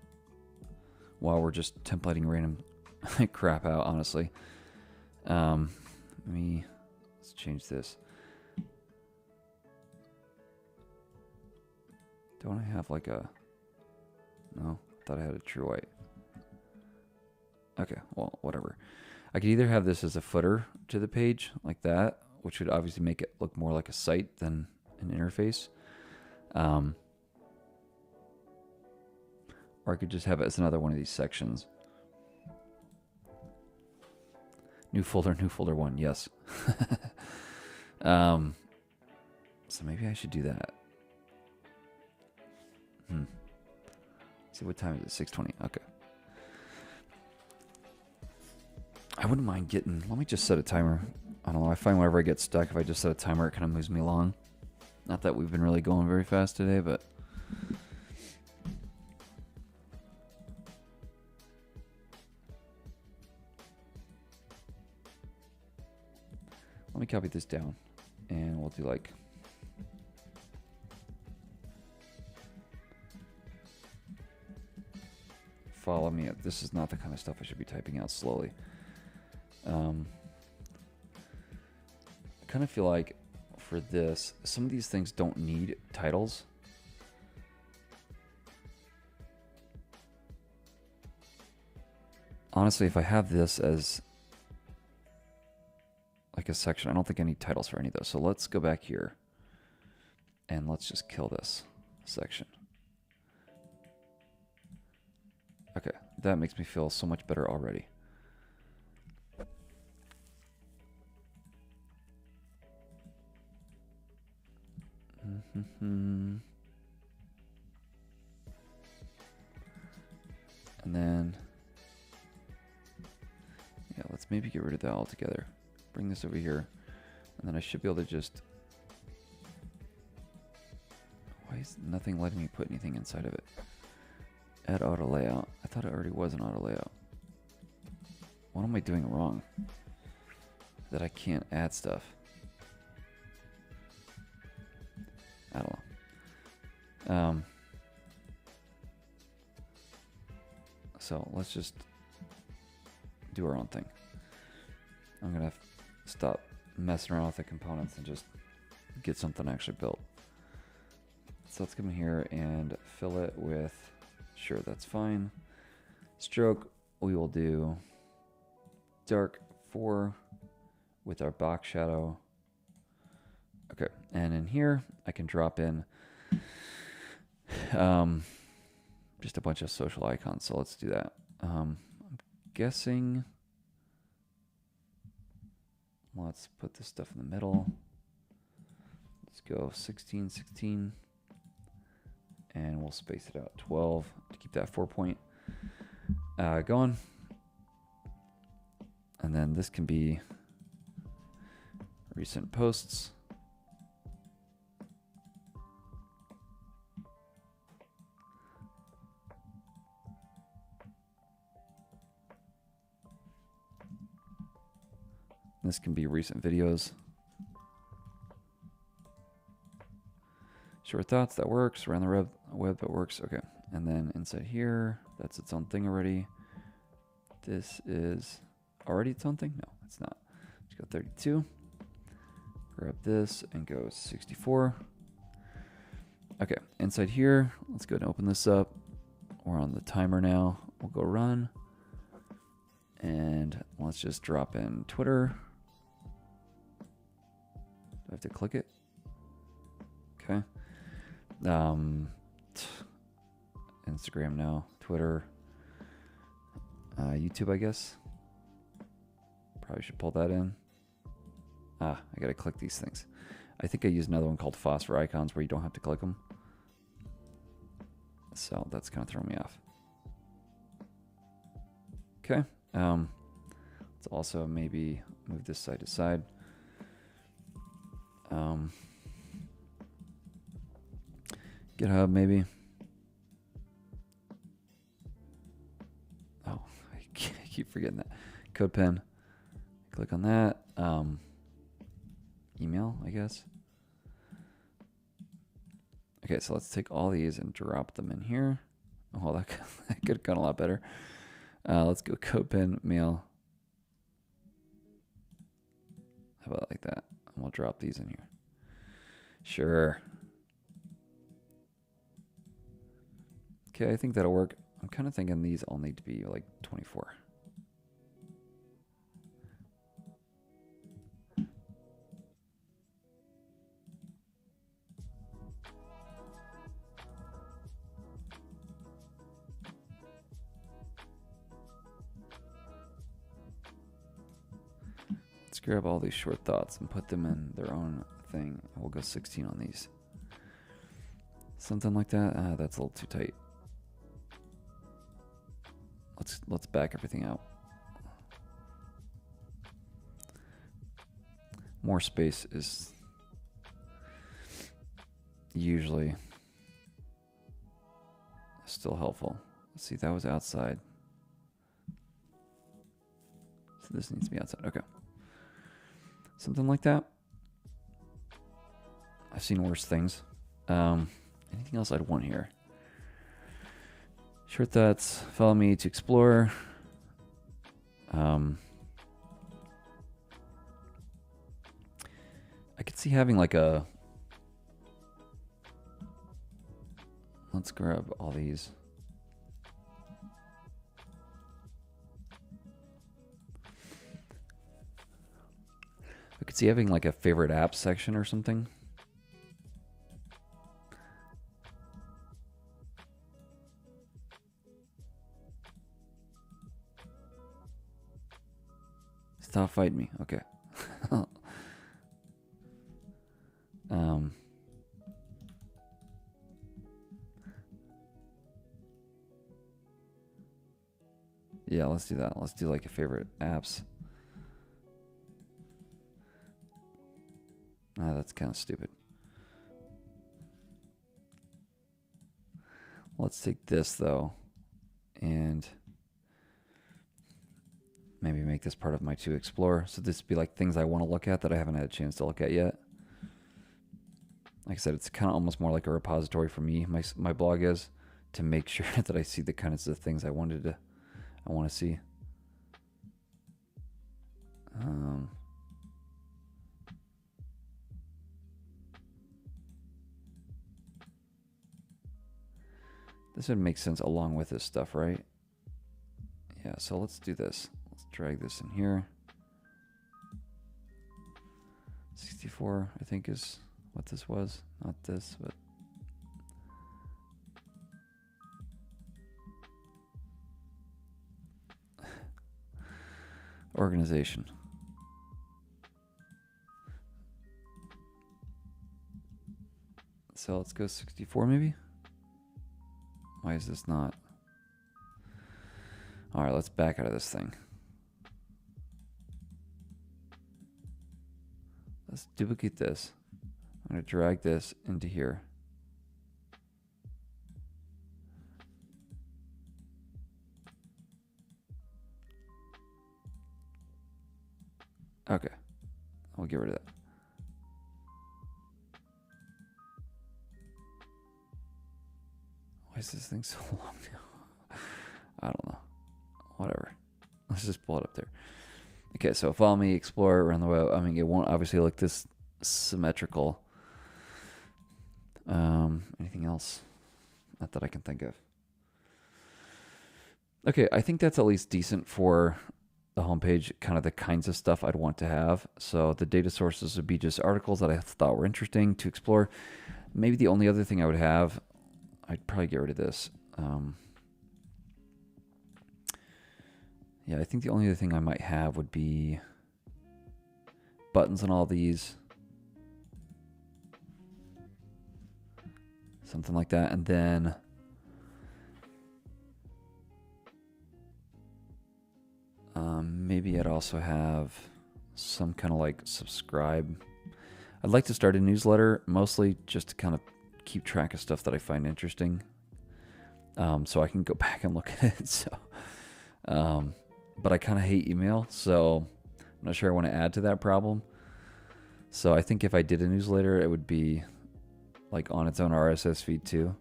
while we're just templating random crap out, honestly. Let's change this. Don't I have like a, no, I thought I had a true white. Okay, well, whatever. I could either have this as a footer to the page like that, which would obviously make it look more like a site than an interface. Or I could just have it as another one of these sections. New folder 1, yes. So maybe I should do that. See, what time is it? 6:20. Okay. I wouldn't mind getting, let me just set a timer. I don't know, I find whenever I get stuck, if I just set a timer, it kind of moves me along. Not that we've been really going very fast today, but let me copy this down, and we'll do like, follow me. This is not the kind of stuff I should be typing out slowly. I kind of feel like for this, some of these things don't need titles. Honestly, if I have this as like a section, I don't think I need titles for any of those. So let's go back here and let's just kill this section. Okay, that makes me feel so much better already. And then, yeah, let's maybe get rid of that altogether. Bring this over here, and then I should be able to just, why is nothing letting me put anything inside of it? Add auto layout. I thought it already was an auto layout. What am I doing wrong that I can't add stuff? I don't know. So let's just do our own thing. I'm gonna stop messing around with the components and just get something actually built. So let's come in here and fill it with, sure, that's fine. Stroke, we will do dark 4 with our box shadow. Okay, and in here I can drop in just a bunch of social icons. So let's do that. I'm guessing Let's put this stuff in the middle. Let's go 16, 16. And we'll space it out 12 to keep that 4-point going. And then this can be recent posts. This can be recent videos. Short thoughts, that works. Around the web, that works. Okay. And then inside here, that's its own thing already. This is already its own thing? No, it's not. Let's go 32. Grab this and go 64. Okay, inside here, let's go ahead and open this up. We're on the timer now. We'll go run. And let's just drop in Twitter. Do I have to click it? Okay. Instagram now, Twitter, YouTube, I guess. Probably should pull that in. I gotta click these things. I think I used another one called phosphor icons where you don't have to click them. So that's kind of throwing me off. Okay. Let's also maybe move this side to side. GitHub maybe. Oh, I keep forgetting that. CodePen. Click on that. Email, I guess. Okay, so let's take all these and drop them in here. Oh, that could have gone a lot better. Let's go CodePen, mail. How about like that? And we'll drop these in here. Sure. Okay, I think that'll work. I'm kind of thinking these all need to be like 24. Let's grab all these short thoughts and put them in their own thing. We'll go 16 on these. Something like that. That's a little too tight. Let's back everything out. More space is usually still helpful. Let's see, that was outside. So this needs to be outside. Okay. Something like that. I've seen worse things. Anything else I'd want here? Short thoughts. Follow me to explore. I could see having like a... Let's grab all these. I could see having like a favorite apps section or something. Stop fighting me. Okay. Yeah, let's do that. Let's do like a favorite apps. That's kind of stupid. Let's take this though and maybe make this part of my to explore. So this would be like things I want to look at that I haven't had a chance to look at yet. Like I said, it's kind of almost more like a repository for me. My blog is to make sure that I see the kinds of things I want to see. This would make sense along with this stuff, right? Yeah, so let's do this. Let's drag this in here. 64, I think, is what this was. Not this, but... Organization. So let's go 64 maybe. Why is this not? All right, let's back out of this thing. Let's duplicate this. I'm going to drag this into here. Okay, I'll get rid of that. Why is this thing so long now? I don't know. Whatever. Let's just pull it up there. Okay, so follow me, explore around the web. I mean, it won't obviously look this symmetrical. Anything else? Not that I can think of. Okay, I think that's at least decent for the homepage, kind of the kinds of stuff I'd want to have. So the data sources would be just articles that I thought were interesting to explore. Maybe the only other thing I would have, I'd probably get rid of this. Yeah, I think the only other thing I might have would be buttons on all these. Something like that. And then maybe I'd also have some kind of like subscribe. I'd like to start a newsletter, mostly just to kind of keep track of stuff that I find interesting. So I can go back and look at it. So, but I kind of hate email, so I'm not sure I want to add to that problem. So I think if I did a newsletter, it would be like on its own RSS feed too.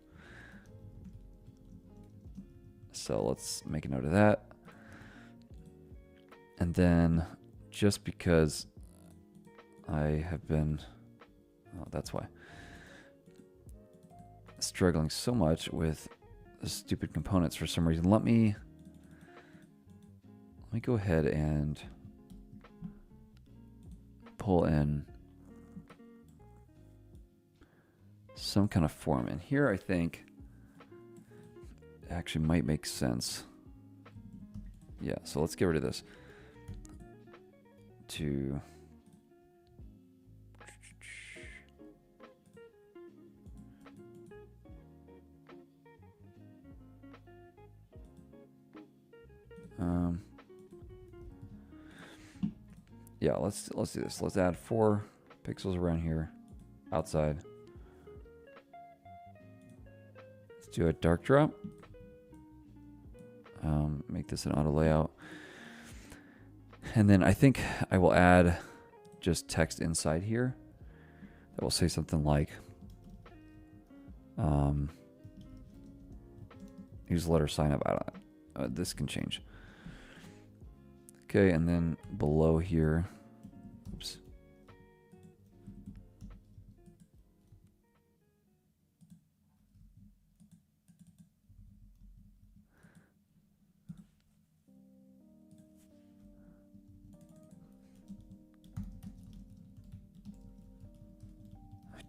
So let's make a note of that. And then just because I have been, oh, that's why, struggling so much with the stupid components for some reason. Let me go ahead and pull in some kind of form. And here I think actually might make sense. Yeah, so let's get rid of this. To yeah, let's do this. Let's add 4 pixels around here, outside. Let's do a dark drop. Make this an auto layout. And then I think I will add just text inside here that will say something like newsletter sign up. I don't, this can change. Okay, and then below here, oops.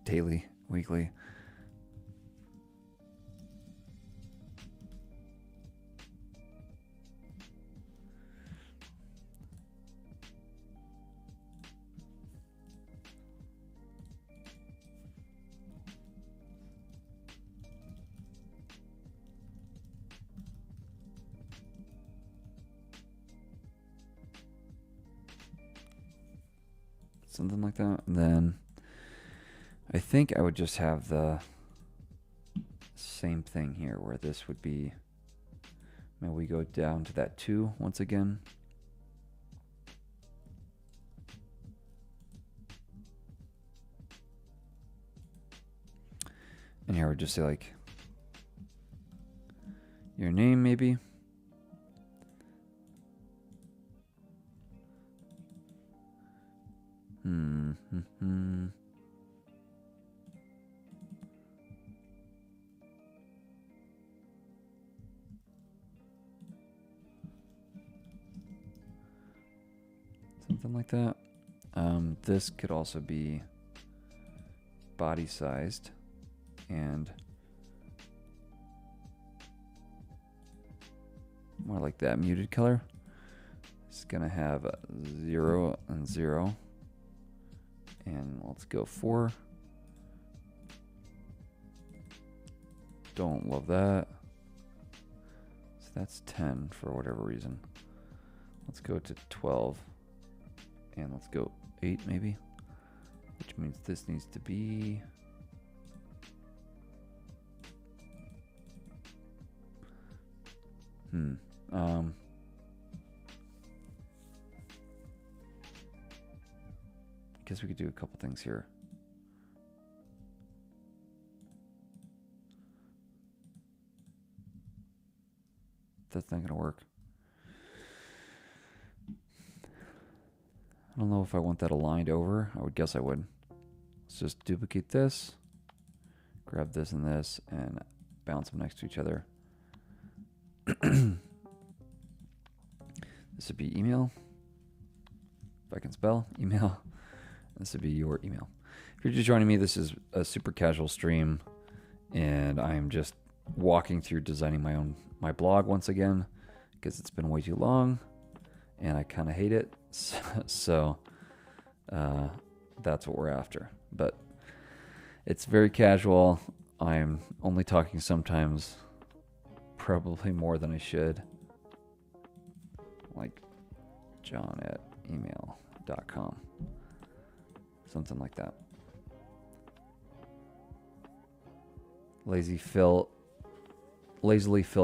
Daily, weekly. Something like that. And then I think I would just have the same thing here where this would be, maybe we go down to that 2 once again. And here I would just say like your name maybe. Something like that. This could also be body sized and more like that muted color. It's gonna have 0 and 0. And let's go 4. Don't love that. So that's 10 for whatever reason. Let's go to 12. And let's go 8 maybe. Which means this needs to be... guess we could do a couple things here. That's not gonna work. I don't know if I want that aligned over. I would guess I would. Let's just duplicate this, grab this and this, and bounce them next to each other. This would be email. If I can spell email. This would be your email. If you're just joining me, this is a super casual stream, and I'm just walking through designing my blog once again because it's been way too long, and I kind of hate it. So that's what we're after. But it's very casual. I'm only talking sometimes, probably more than I should. Like john@email.com. Something like that. Lazily fill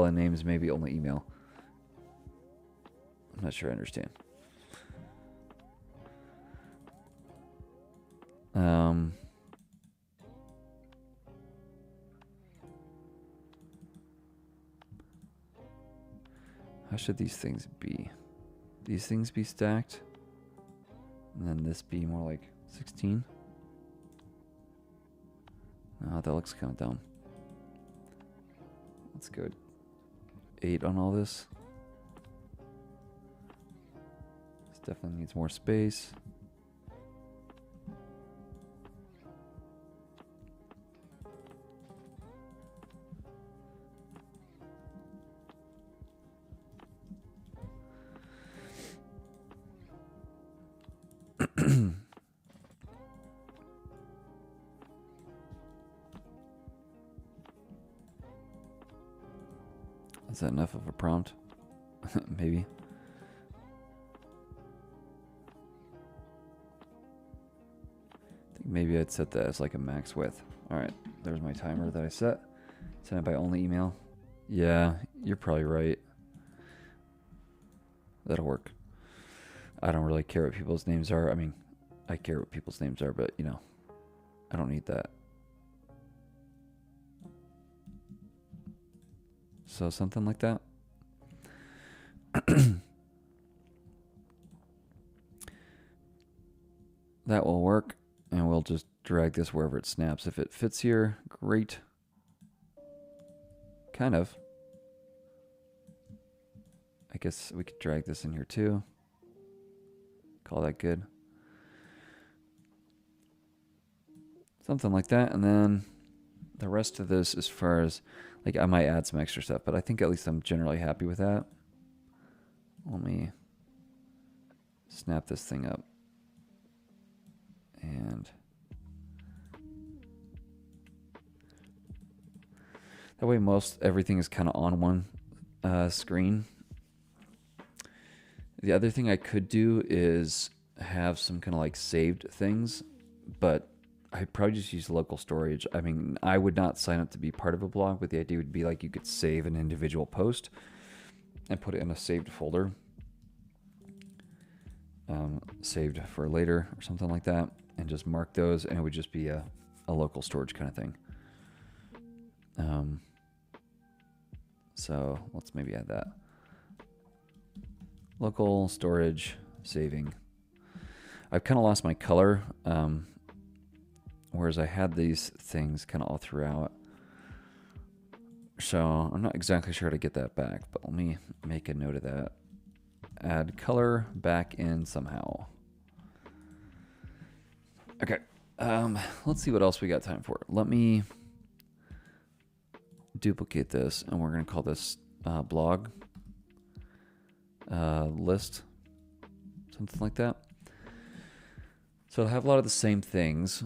in names, maybe only email. I'm not sure I understand. How should these things be? These things be stacked? And then this be more like 16? Oh, that looks kind of dumb. Let's go 8 on all this. This definitely needs more space. Is that enough of a prompt? Maybe. I think maybe I'd set that as like a max width. Alright, there's my timer that I set. Send it by only email. Yeah, you're probably right. That'll work. I don't really care what people's names are. I mean, I care what people's names are, but you know, I don't need that. So something like that. That will work, and we'll just drag this wherever it snaps. If it fits here, great. Kind of. I guess we could drag this in here too. Call that good. Something like that, and then the rest of this, as far as like, I might add some extra stuff, but I think at least I'm generally happy with that. Let me snap this thing up. And that way most everything is kind of on one screen. The other thing I could do is have some kind of like saved things, but I'd probably just use local storage. I mean, I would not sign up to be part of a blog, but the idea would be like you could save an individual post and put it in a saved folder, saved for later or something like that, and just mark those, and it would just be a local storage kind of thing. So let's maybe add that. Local storage saving. I've kind of lost my color. Whereas I had these things kind of all throughout. So I'm not exactly sure how to get that back, but let me make a note of that. Add color back in somehow. Okay. Let's see what else we got time for. Let me duplicate this, and we're going to call this blog list. Something like that. So I have a lot of the same things.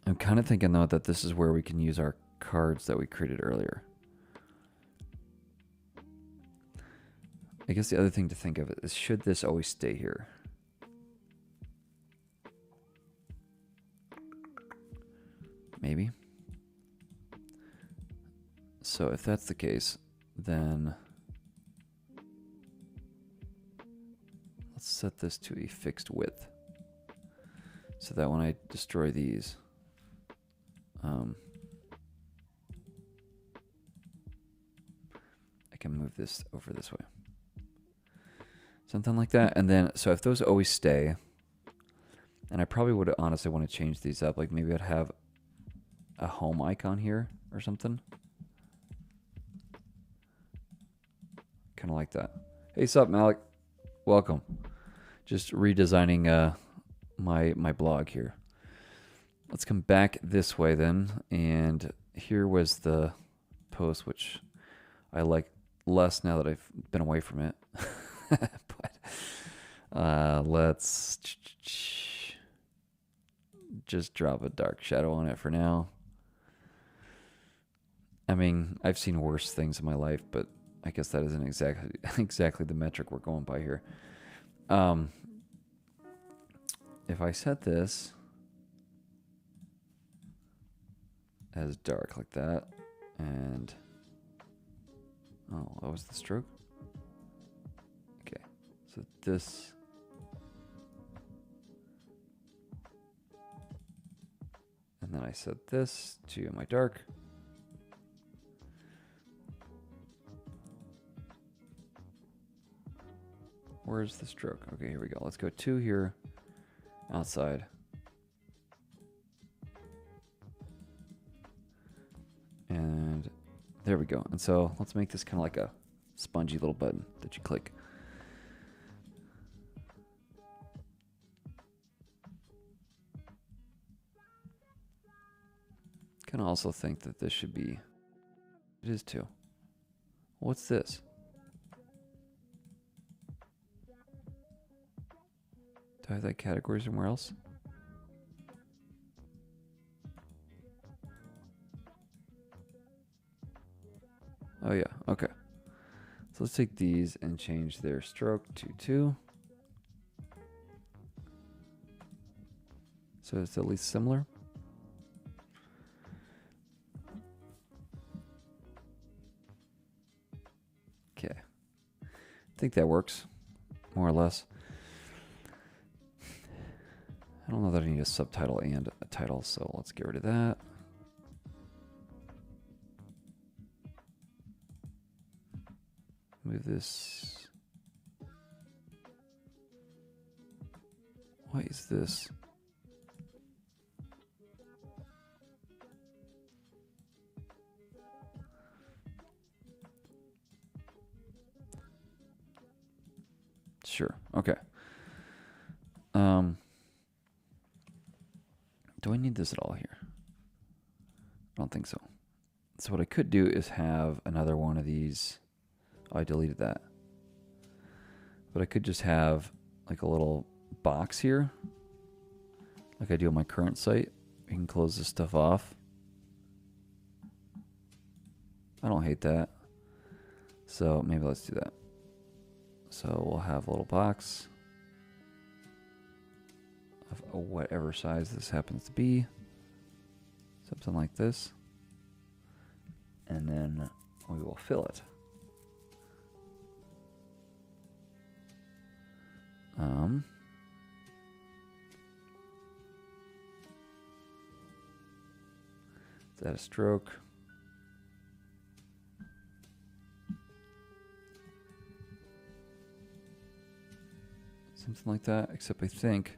I'm kind of thinking, though, that this is where we can use our cards that we created earlier. I guess the other thing to think of is, should this always stay here? Maybe. So if that's the case, then let's set this to a fixed width, so that when I destroy these, I can move this over this way. Something like that. And then, so if those always stay, and I probably would honestly want to change these up, like maybe I'd have a home icon here or something. Kind of like that. Hey, sup, Malik? Welcome. Just redesigning my blog here. Let's come back this way then, and here was the post, which I like less now that I've been away from it. But let's just drop a dark shadow on it for now. I mean, I've seen worse things in my life, but I guess that isn't exactly the metric we're going by here. If I set this as dark like that, and oh, that was the stroke. Okay, so this, and then I set this to my dark. Where's the stroke? Okay, here we go. Let's go 2 here, outside. And there we go. And so let's make this kind of like a spongy little button that you click. Can also think that this should be, it is too. What's this? Do I have that category somewhere else? Oh yeah, okay. So let's take these and change their stroke to 2. So it's at least similar. Okay. I think that works, more or less. I don't know that I need a subtitle and a title, so let's get rid of that. Move this. What is this? Sure. Okay. Do I need this at all here? I don't think so. So what I could do is have another one of these. Oh, I deleted that. But I could just have like a little box here, like I do on my current site. We can close this stuff off. I don't hate that. So maybe let's do that. So we'll have a little box of whatever size this happens to be. Something like this. And then we will fill it. Is that a stroke? Something like that, except I think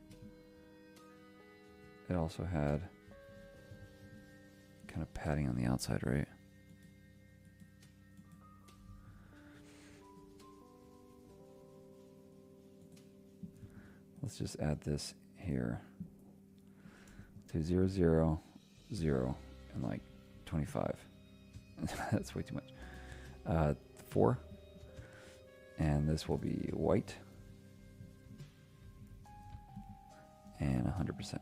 it also had kind of padding on the outside, right? Let's just add this here to 0, 0, 0, and like 25. That's way too much. 4. And this will be white. And 100%.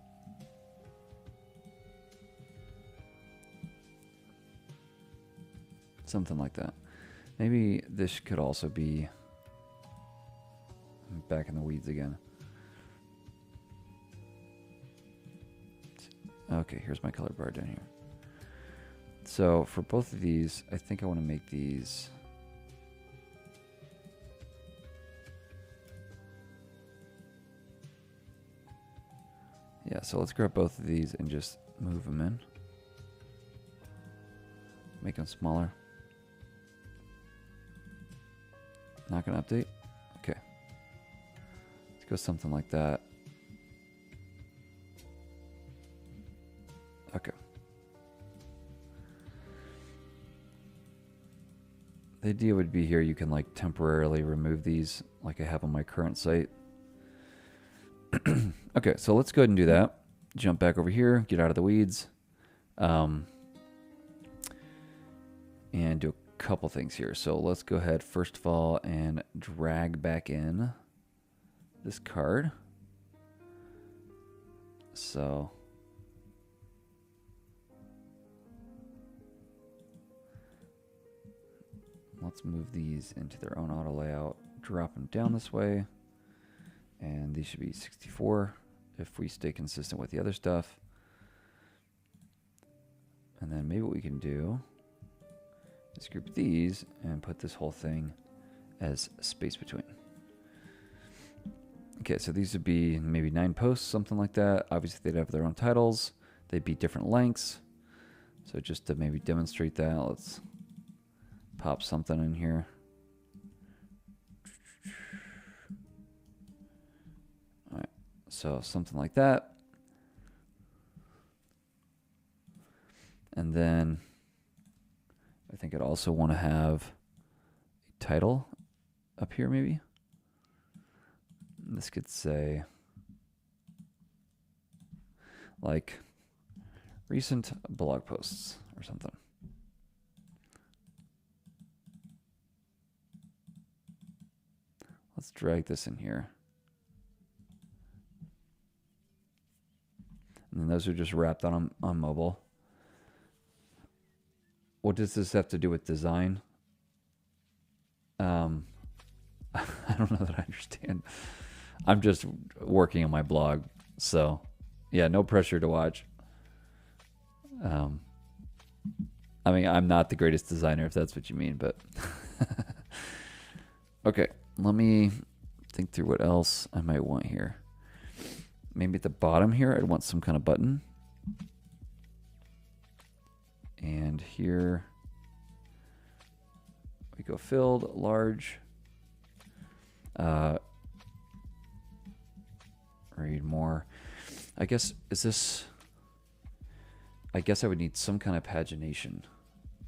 Something like that. Maybe this could also be back in the weeds again. Okay, here's my color bar down here. So for both of these, I think I want to make these yeah, so let's grab both of these and just move them in. Make them smaller. Not gonna update? Okay. Let's go something like that. Okay. The idea would be here you can like temporarily remove these like I have on my current site. Okay, so let's go ahead and do that. Jump back over here, get out of the weeds. And do a couple things here. So let's go ahead first of all and drag back in this card. So let's move these into their own auto layout, drop them down this way, and these should be 64 if we stay consistent with the other stuff. And then maybe what we can do is group these and put this whole thing as space between. Okay, so these would be maybe 9 posts, something like that. Obviously, they'd have their own titles. They'd be different lengths. So just to maybe demonstrate that, let's pop something in here. All right, so something like that. And then I think I'd also want to have a title up here maybe. This could say like recent blog posts or something. Let's drag this in here. And then those are just wrapped on mobile. What does this have to do with design? I don't know that I understand. I'm just working on my blog, so yeah, no pressure to watch. I mean, I'm not the greatest designer, if that's what you mean, but okay, let me think through what else I might want here. Maybe at the bottom here, I'd want some kind of button. And here we go filled, large. Read more. I guess, I guess I would need some kind of pagination.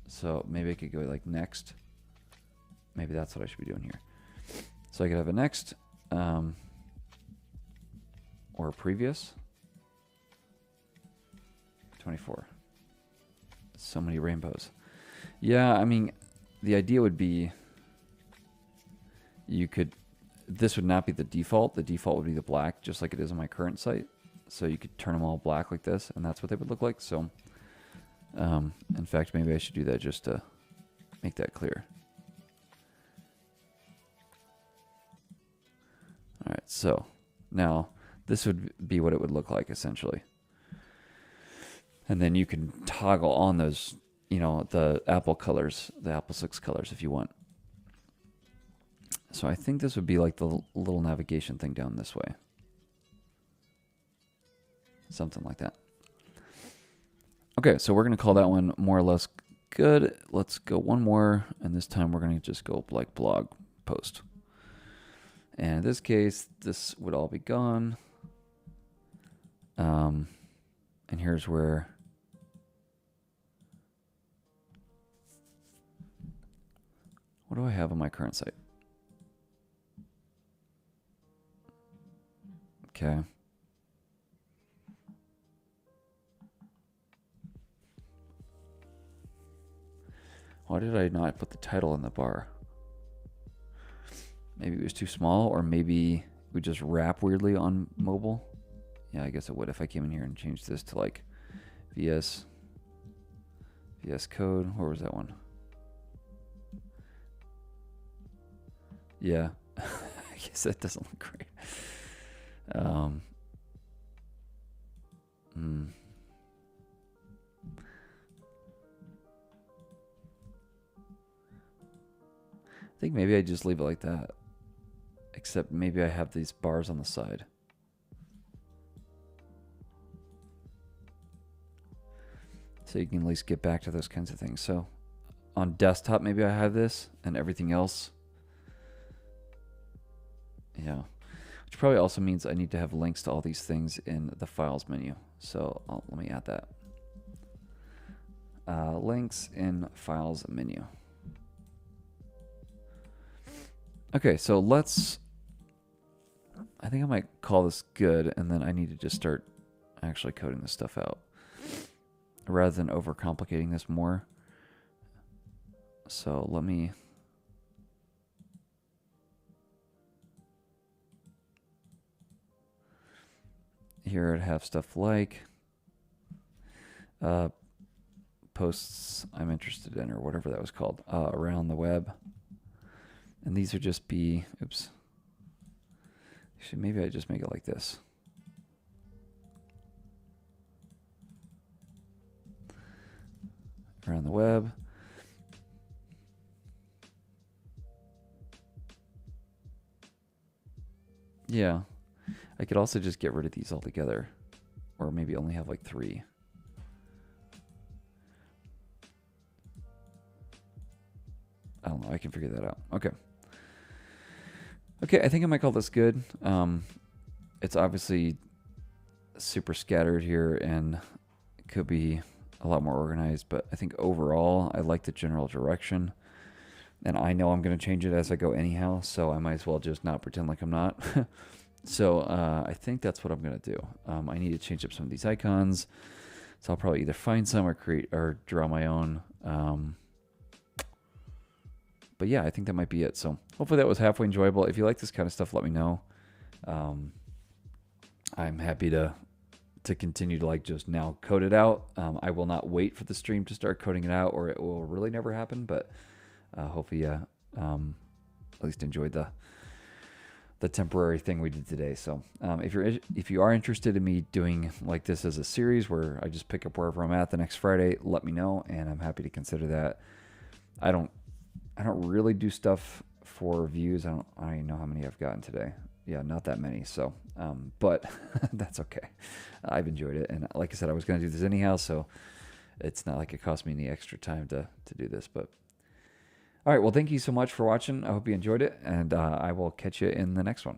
So maybe I could go like next. Maybe that's what I should be doing here. So I could have a next or a previous. 24. So many rainbows. Yeah, I mean, the idea would be this would not be the default. The default would be the black, just like it is on my current site. So you could turn them all black like this, and that's what they would look like. So, in fact, maybe I should do that just to make that clear. All right, so now this would be what it would look like, essentially. And then you can toggle on those, the Apple colors, the Apple 6 colors if you want. So I think this would be like the little navigation thing down this way. Something like that. Okay, so we're going to call that one more or less good. Let's go one more, and this time we're going to just go like blog post. And in this case, this would all be gone. And here's where what do I have on my current site? Okay. Why did I not put the title in the bar? Maybe it was too small, or maybe it would just wrap weirdly on mobile. Yeah, I guess it would if I came in here and changed this to like VS Code. Where was that one? Yeah. I guess that doesn't look great. Hmm. I think maybe I just leave it like that. Except maybe I have these bars on the side. So you can at least get back to those kinds of things. So on desktop, maybe I have this and everything else. Yeah. Which probably also means I need to have links to all these things in the files menu. So let me add that. Links in files menu. Okay, so I think I might call this good, and then I need to just start actually coding this stuff out rather than overcomplicating this more. So let me... Here I'd have stuff like posts I'm interested in, or whatever that was called, around the web. And these would just be, oops. Actually, maybe I just make it like this. Around the web. Yeah. I could also just get rid of these altogether. Or maybe only have like 3. I don't know. I can figure that out. Okay. Okay, I think I might call this good. It's obviously super scattered here and it could be a lot more organized, but I think overall I like the general direction. And I know I'm going to change it as I go anyhow, so I might as well just not pretend like I'm not. So I think that's what I'm going to do. I need to change up some of these icons. So I'll probably either find some or create or draw my own. But yeah, I think that might be it. So hopefully that was halfway enjoyable. If you like this kind of stuff, let me know. I'm happy to continue to like just now code it out. I will not wait for the stream to start coding it out, or it will really never happen. But hopefully, at least enjoyed the temporary thing we did today. So if you are interested in me doing like this as a series where I just pick up wherever I'm at the next Friday, let me know, and I'm happy to consider that. I don't really do stuff for views. I don't even know how many I've gotten today. Yeah, not that many. So, but that's okay. I've enjoyed it, and like I said, I was going to do this anyhow, so it's not like it cost me any extra time to do this. But all right, well, thank you so much for watching. I hope you enjoyed it, and I will catch you in the next one.